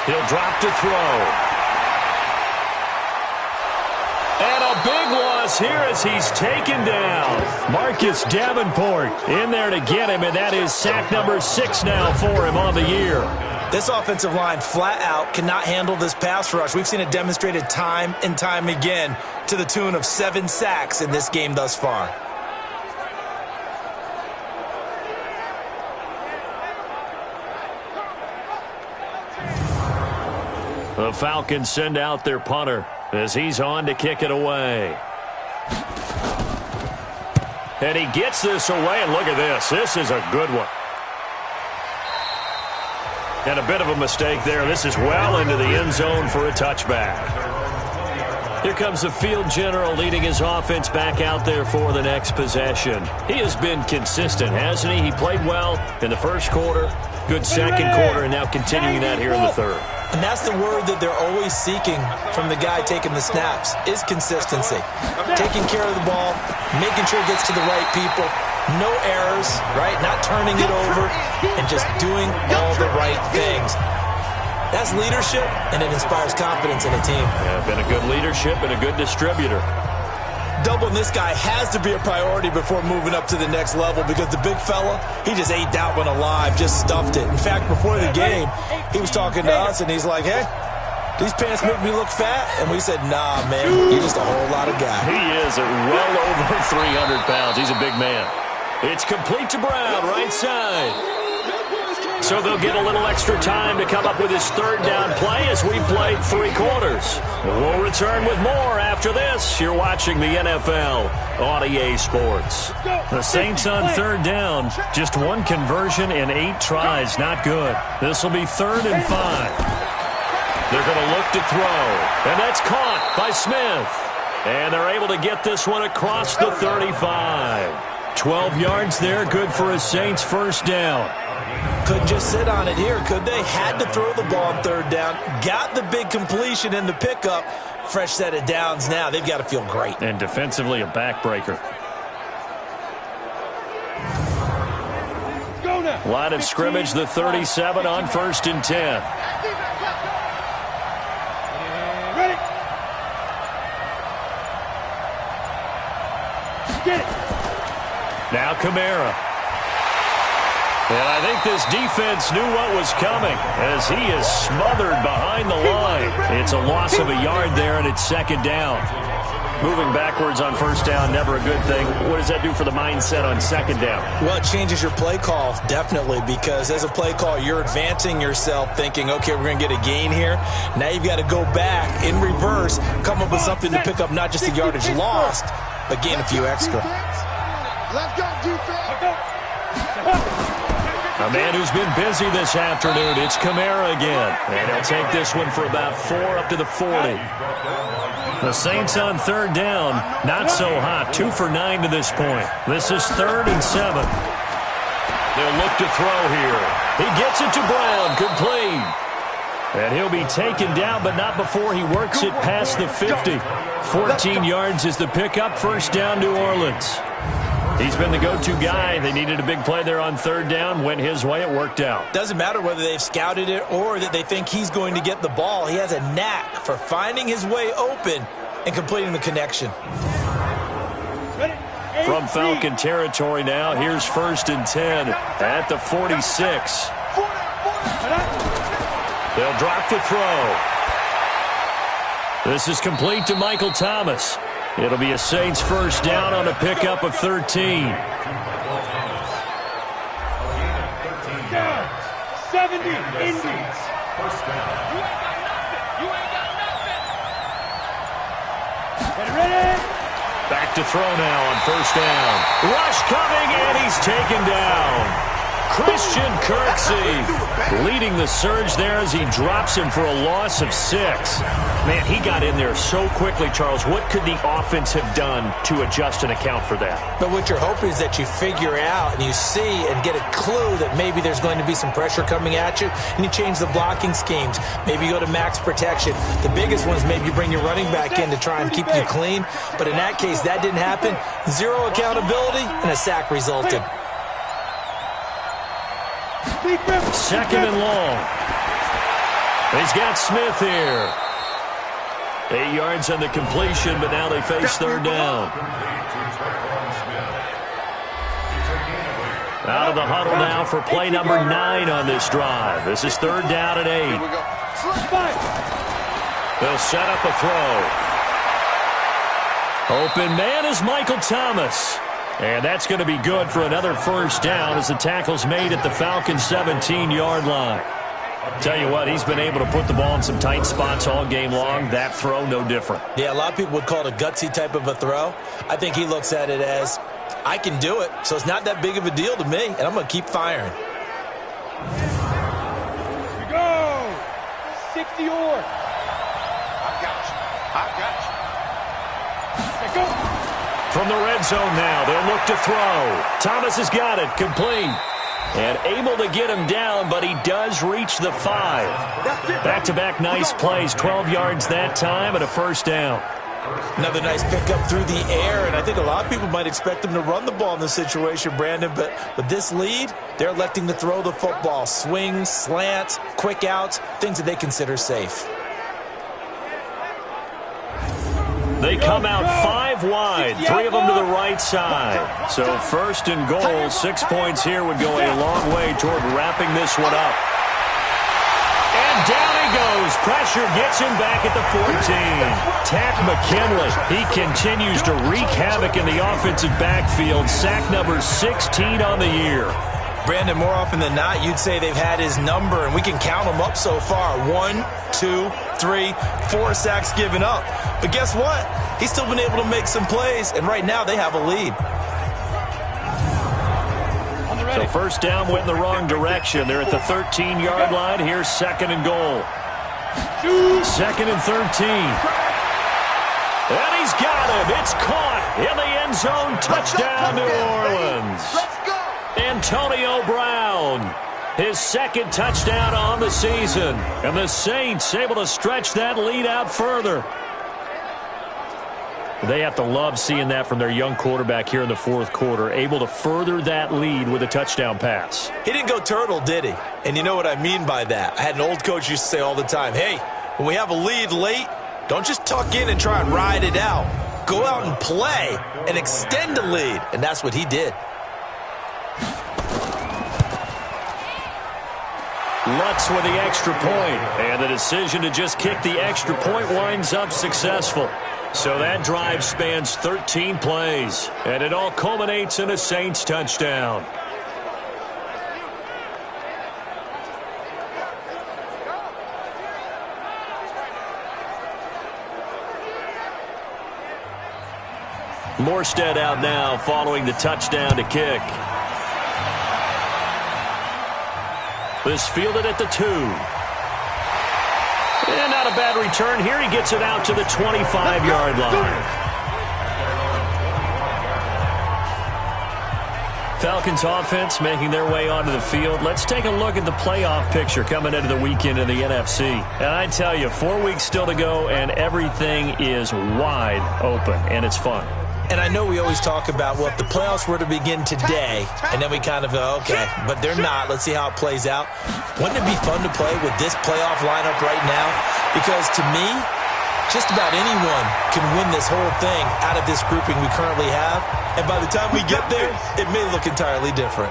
He'll drop to throw. And a big loss here as he's taken down. Marcus Davenport in there to get him, and that is sack number 6 now for him on the year. This offensive line flat out cannot handle this pass rush. We've seen it demonstrated time and time again to the tune of 7 sacks in this game thus far. The Falcons send out their punter as he's on to kick it away. And he gets this away, and look at this. This is a good one. And a bit of a mistake there. This is well into the end zone for a touchback. Here comes the field general leading his offense back out there for the next possession. He has been consistent, hasn't he? He played well in the first quarter, good second quarter, and now continuing that here in the third. And that's the word that they're always seeking from the guy taking the snaps, is consistency. Taking care of the ball, making sure it gets to the right people, no errors, right? Not turning it over, and just doing all the right things. That's leadership, and it inspires confidence in a team. Yeah, been a good leadership and a good distributor. Doubling this guy has to be a priority before moving up to the next level, because the big fella, he just ate that one alive, just stuffed it. In fact, before the game, he was talking to us, and he's like, hey, these pants make me look fat. And we said, nah, man, you're just a whole lot of guy. He is at well over 300 pounds. He's a big man. It's complete to Brown, right side. So they'll get a little extra time to come up with his third down play as we played 3 quarters. We'll return with more after this. You're watching the NFL on EA Sports. The Saints on third down. Just one conversion in 8 tries. Not good. This will be 3rd and 5. They're going to look to throw. And that's caught by Smith. And they're able to get this one across the 35. 12 yards there. Good for a Saints first down. Couldn't just sit on it here, could they? Had to throw the ball on 3rd down. Got the big completion in the pickup. Fresh set of downs now. They've got to feel great. And defensively, a backbreaker. Go now. Line of scrimmage, the 37 on 1st and 10. Ready. Get it. Now Kamara. And I think this defense knew what was coming as he is smothered behind the line. It's a loss of a yard there, and it's 2nd down. Moving backwards on 1st down, never a good thing. What does that do for the mindset on 2nd down? Well, it changes your play call, definitely, because as a play call, you're advancing yourself thinking, okay, we're going to get a gain here. Now you've got to go back in reverse, come up with something to pick up not just the yardage lost, but gain a few extra. Let's go, defense. A man who's been busy this afternoon, it's Kamara again. And he'll take this one for about 4 up to the 40. The Saints on 3rd down, not so hot. 2 for 9 to this point. This is 3rd and 7. They'll look to throw here. He gets it to Brown, complete. And he'll be taken down, but not before he works it past the 50. 14 yards is the pickup, 1st down, New Orleans. He's been the go-to guy. They needed a big play there on 3rd down. Went his way. It worked out. Doesn't matter whether they've scouted it or that they think he's going to get the ball. He has a knack for finding his way open and completing the connection. From Falcon territory now, here's 1st and 10 at the 46. They'll drop the throw. This is complete to Michael Thomas. It'll be a Saints first down on a pickup of 13. 70 Indians. First down. You ain't got nothing. Get ready. Back to throw now on 1st down. Rush coming, and he's taken down. Christian Kirksey leading the surge there as he drops him for a loss of 6. Man, he got in there so quickly, Charles. What could the offense have done to adjust and account for that? But what you're hoping is that you figure out and you see and get a clue that maybe there's going to be some pressure coming at you, and you change the blocking schemes. Maybe you go to max protection. The biggest one is maybe you bring your running back in to try and keep you clean. But in that case, that didn't happen. 0 accountability, and a sack resulted. 2nd and long. He's got Smith here. 8 yards on the completion, but now they face 3rd down. Out of the huddle now for play number 9 on this drive. This is 3rd down and 8. They'll set up a throw. Open man is Michael Thomas. And that's going to be good for another first down as the tackle's made at the Falcons' 17-yard line. Tell you what, he's been able to put the ball in some tight spots all game long. That throw, no different. Yeah, a lot of people would call it a gutsy type of a throw. I think he looks at it as I can do it, so it's not that big of a deal to me, and I'm going to keep firing. We go. 60 or. I got you. Let's go. From the red zone now, they'll look to throw. Thomas has got it, complete. And able to get him down, but he does reach the 5. Back-to-back nice plays, 12 yards that time and a first down. Another nice pickup through the air, and I think a lot of people might expect them to run the ball in this situation, Brandon, but with this lead, they're electing to throw the football. Swings, slants, quick outs, things that they consider safe. They come out 5 wide, 3 of them to the right side. So first and goal, 6 points here would go a long way toward wrapping this one up. And down he goes. Pressure gets him back at the 14. Tack McKinley. He continues to wreak havoc in the offensive backfield. Sack number 16 on the year. Brandon, more often than not, you'd say they've had his number, and we can count them up so far. 1, 2, 3, 4 sacks given up. But guess what? He's still been able to make some plays, and right now they have a lead. So first down went in the wrong direction. They're at the 13-yard line. Here's second and goal. Second and 13. And he's got him. It's caught in the end zone. Touchdown, New Orleans. Let's go. Antonio Brown, his second touchdown on the season. And the Saints able to stretch that lead out further. They have to love seeing that from their young quarterback here in the fourth quarter, able to further that lead with a touchdown pass. He didn't go turtle, did he? And you know what I mean by that. I had an old coach used to say all the time, hey, when we have a lead late, don't just tuck in and try and ride it out. Go out and play and extend the lead. And that's what he did. Lutz with the extra point, and the decision to just kick the extra point winds up successful. So that drive spans 13 plays, and it all culminates in a Saints touchdown. Morstead out now following the touchdown to kick. This fielded at the 2. And not a bad return here. He gets it out to the 25-yard line. Falcons offense making their way onto the field. Let's take a look at the playoff picture coming into the weekend in the NFC. And I tell you, 4 weeks still to go, and everything is wide open, and it's fun. And I know we always talk about, well, if the playoffs were to begin today, and then we kind of go, okay, but they're not. Let's see how it plays out. Wouldn't it be fun to play with this playoff lineup right now? Because to me, just about anyone can win this whole thing out of this grouping we currently have. And by the time we get there, it may look entirely different.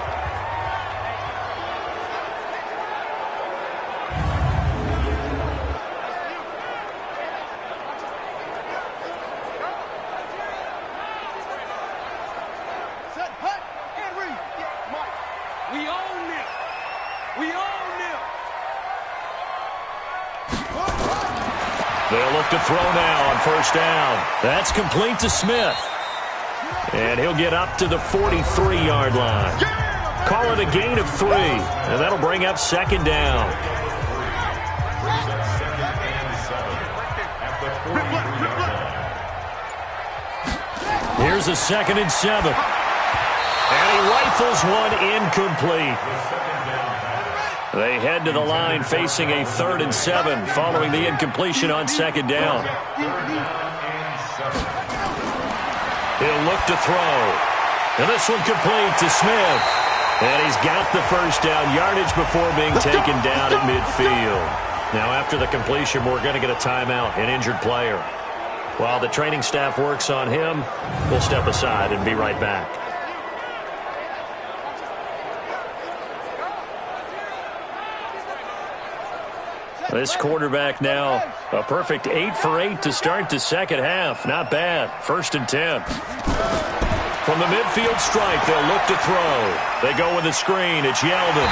They'll look to throw now on first down. That's complete to Smith. And he'll get up to the 43-yard line. Call it a gain of 3. And that'll bring up second down. Here's a 2nd and 7. And he rifles one incomplete. They head to the line facing a 3rd and 7 following the incompletion on second down. He'll look to throw. And this one complete to Smith. And he's got the first down yardage before being taken down at midfield. Now after the completion, we're going to get a timeout, an injured player. While the training staff works on him, we'll step aside and be right back. This quarterback now, a perfect 8 for 8 to start the second half. Not bad. 1st and 10. From the midfield stripe, they'll look to throw. They go with a screen. It's Yeldon.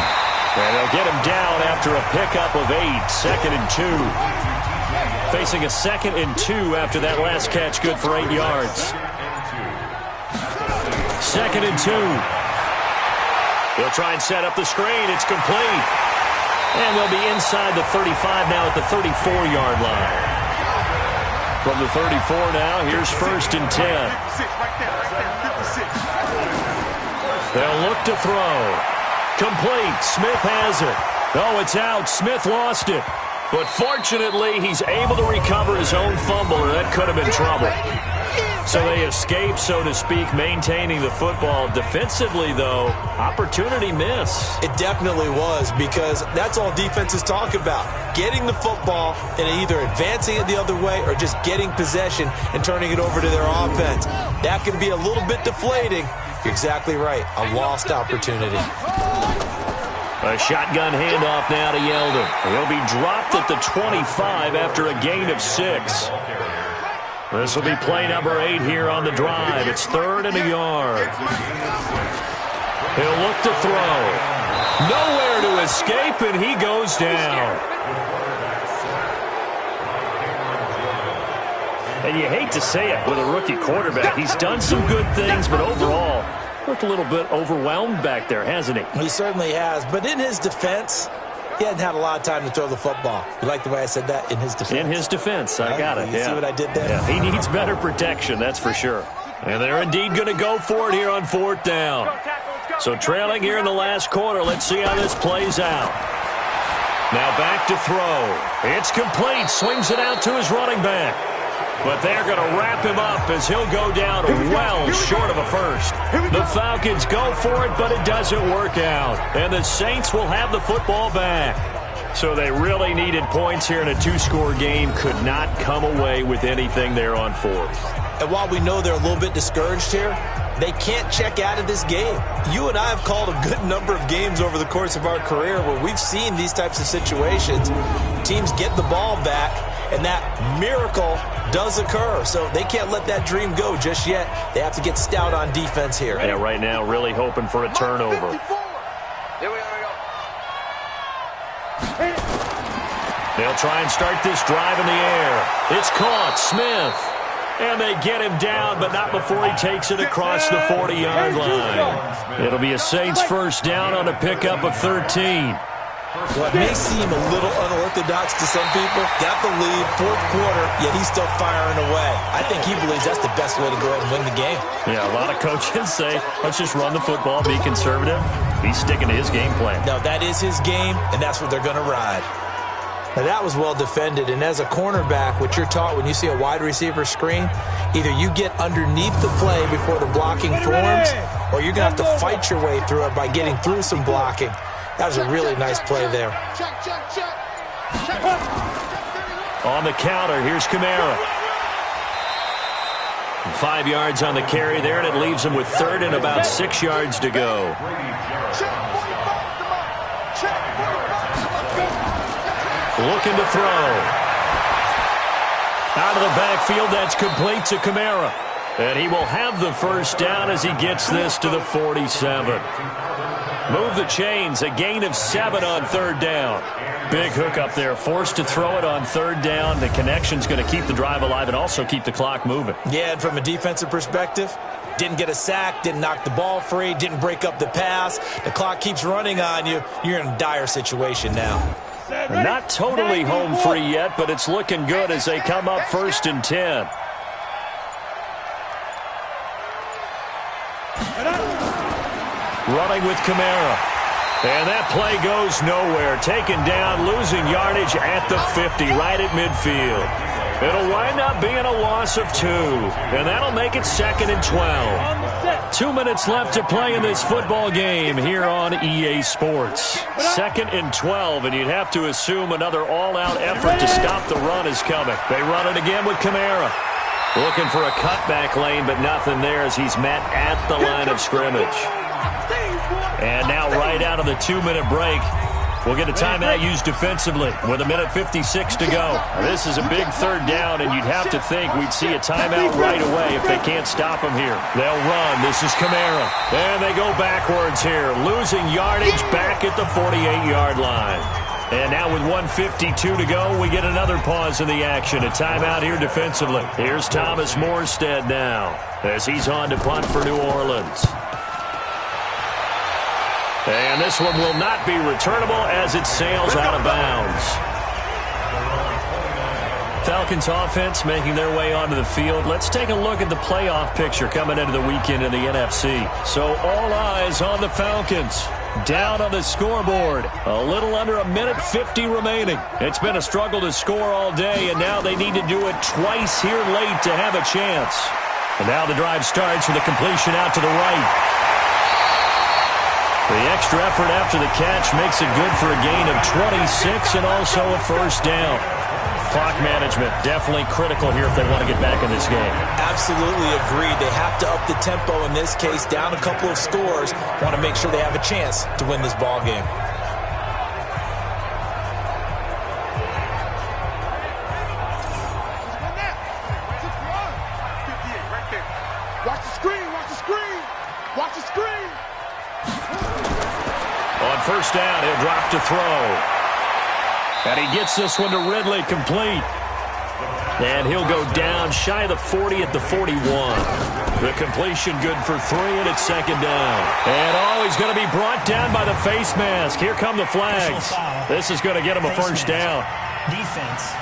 And they'll get him down after a pickup of 8. 2nd and 2. Facing a 2nd and 2 after that last catch, good for 8 yards. 2nd and 2. They'll try and set up the screen. It's complete. And they'll be inside the 35 now at the 34-yard line. From the 34 now, here's 1st and 10. They'll look to throw. Complete. Smith has it. Oh, it's out. Smith lost it. But fortunately, he's able to recover his own fumble, or that could have been trouble. So they escape, so to speak, maintaining the football. Defensively, though, opportunity miss. It definitely was, because that's all defenses talk about. Getting the football and either advancing it the other way or just getting possession and turning it over to their offense. That can be a little bit deflating. You're exactly right. A lost opportunity. A shotgun handoff now to Yeldon. He'll be dropped at the 25 after a gain of 6. This will be play number 8 here on the drive. It's 3rd and a yard. He'll look to throw. Nowhere to escape, and he goes down. And you hate to say it with a rookie quarterback. He's done some good things, but overall, looked a little bit overwhelmed back there, hasn't he? He certainly has. But in his defense, he hadn't had a lot of time to throw the football. You like the way I said that? In his defense. In his defense. I got it. You see what I did there? Yeah, he needs better protection, that's for sure. And they're indeed going to go for it here on 4th down. So trailing here in the last quarter. Let's see how this plays out. Now back to throw. It's complete. Swings it out to his running back. But they're going to wrap him up as he'll go down well short of a first. The Falcons go for it, but it doesn't work out. And the Saints will have the football back. So they really needed points here in a 2-score game. Could not come away with anything there on 4th. And while we know they're a little bit discouraged here, they can't check out of this game. You and I have called a good number of games over the course of our career where we've seen these types of situations. Teams get the ball back, and that miracle does occur. So they can't let that dream go just yet. They have to get stout on defense here. Yeah, right now really hoping for a turnover. Here we go. They'll try and start this drive in the air. It's caught. Smith. And they get him down, but not before he takes it across the 40-yard line. It'll be a Saints 1st down on a pickup of 13. Well, it may seem a little unorthodox to some people. Got the lead, 4th quarter, yet he's still firing away. I think he believes that's the best way to go ahead and win the game. Yeah, a lot of coaches say, let's just run the football, be conservative. He's sticking to his game plan. No, that is his game, and that's what they're going to ride. Now, that was well defended, and as a cornerback, what you're taught when you see a wide receiver screen, either you get underneath the play before the blocking forms, or you're going to have to fight your way through it by getting through some blocking. That was a really nice play there. On the counter, here's Kamara. 5 yards on the carry there, and it leaves him with 3rd and about 6 yards to go. Looking to throw. Out of the backfield, that's complete to Kamara. And he will have the 1st down as he gets this to the 47. Move the chains, a gain of 7 on 3rd down. Big hook up there, forced to throw it on 3rd down. The connection's going to keep the drive alive and also keep the clock moving. Yeah, and from a defensive perspective, didn't get a sack, didn't knock the ball free, didn't break up the pass. The clock keeps running on you. You're in a dire situation now. Not totally home free yet, but it's looking good as they come up 1st and 10. Running with Kamara. And that play goes nowhere. Taken down, losing yardage at the 50, right at midfield. It'll wind up being a loss of 2. And that'll make it 2nd and 12. 2 minutes left to play in this football game here on EA Sports. 2nd and 12, and you'd have to assume another all-out effort to stop the run is coming. They run it again with Kamara. Looking for a cutback lane, but nothing there as he's met at the line of scrimmage. And now right out of the 2-minute break, we'll get a timeout used defensively with 1:56 to go. This is a big 3rd down, and you'd have to think we'd see a timeout right away if they can't stop him here. They'll run. This is Kamara. And they go backwards here, losing yardage back at the 48-yard line. And now with 1:52 to go, we get another pause in the action. A timeout here defensively. Here's Thomas Morstead now as he's on to punt for New Orleans. And this one will not be returnable as it sails out of bounds. Falcons offense making their way onto the field. Let's take a look at the playoff picture coming into the weekend in the NFC. So all eyes on the Falcons. Down on the scoreboard. A little under a minute 50 remaining. It's been a struggle to score all day, and now they need to do it twice here late to have a chance. And now the drive starts with a completion out to the right. The extra effort after the catch makes it good for a gain of 26 and also a first down. Clock management definitely critical here if they want to get back in this game. Absolutely agreed. They have to up the tempo in this case, down a couple of scores. Want to make sure they have a chance to win this ball game. Watch the screen, watch the screen, watch the screen. On first down, he'll drop to throw. And he gets this one to Ridley, complete. And he'll go down shy of the 40 at the 41. The completion good for 3, and it's second down. And he's going to be brought down by the face mask. Here come the flags. This is going to get him a first down. Defense.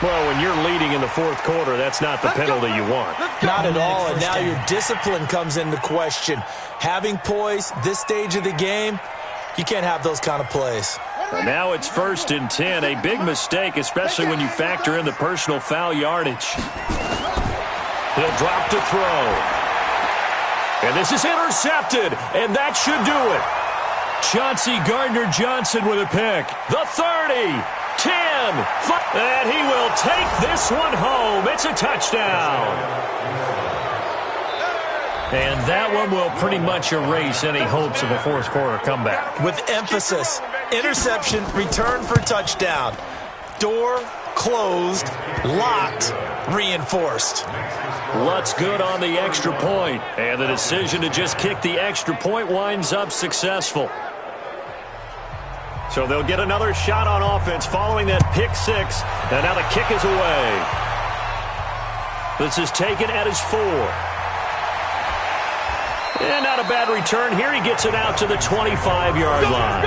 Well, when you're leading in the fourth quarter, that's not the penalty you want. Not at all, and now your discipline comes into question. Having poise this stage of the game, you can't have those kind of plays. And now it's 1st and 10. A big mistake, especially when you factor in the personal foul yardage. He'll drop to throw. And this is intercepted, and that should do it. Chauncey Gardner-Johnson with a pick. The 30, 10, 5, and he will take this one home. It's a touchdown. And that one will pretty much erase any hopes of a fourth quarter comeback. With emphasis, interception, return for touchdown. Door closed, locked, reinforced. Lutz good on the extra point, and the decision to just kick the extra point winds up successful. So they'll get another shot on offense following that pick 6, and now the kick is away. This is taken at his 4. And not a bad return here. He gets it out to the 25-yard line.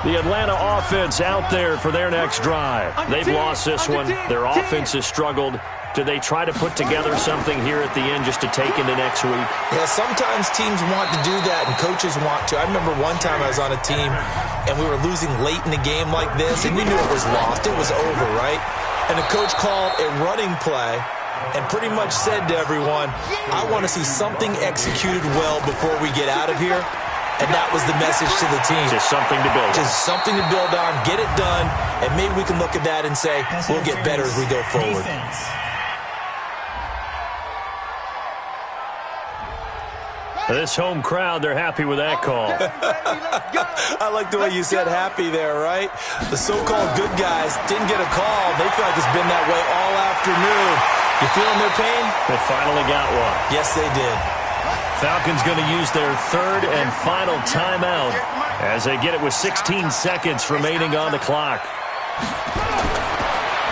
The Atlanta offense out there for their next drive. They've lost this one. Their offense has struggled. Do they try to put together something here at the end just to take into next week? Yeah, sometimes teams want to do that, and coaches want to. I remember one time I was on a team, and we were losing late in the game like this, and we knew it was lost. It was over, right? And the coach called a running play and pretty much said to everyone, I want to see something executed well before we get out of here. And that was the message to the team. Just something to build on. Just something to build on, get it done, and maybe we can look at that and say, we'll get better as we go forward. Defense. This home crowd, they're happy with that call. I like the way you said happy there, right? The so-called good guys didn't get a call. They feel like it's been that way all afternoon. You feeling their pain? They finally got one. Yes, they did. Falcons going to use their 3rd and final timeout as they get it with 16 seconds remaining on the clock.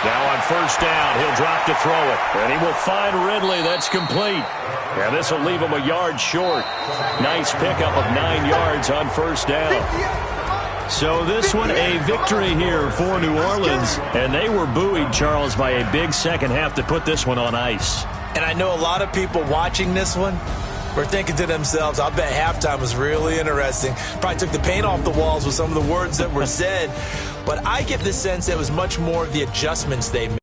Now on first down, he'll drop to throw it. And he will find Ridley. That's complete. And this will leave him a yard short. Nice pickup of 9 yards on first down. So this one a victory here for New Orleans. And they were buoyed, Charles, by a big second half to put this one on ice. And I know a lot of people watching this one were thinking to themselves, I bet halftime was really interesting. Probably took the paint off the walls with some of the words that were said. But I get the sense it was much more of the adjustments they made.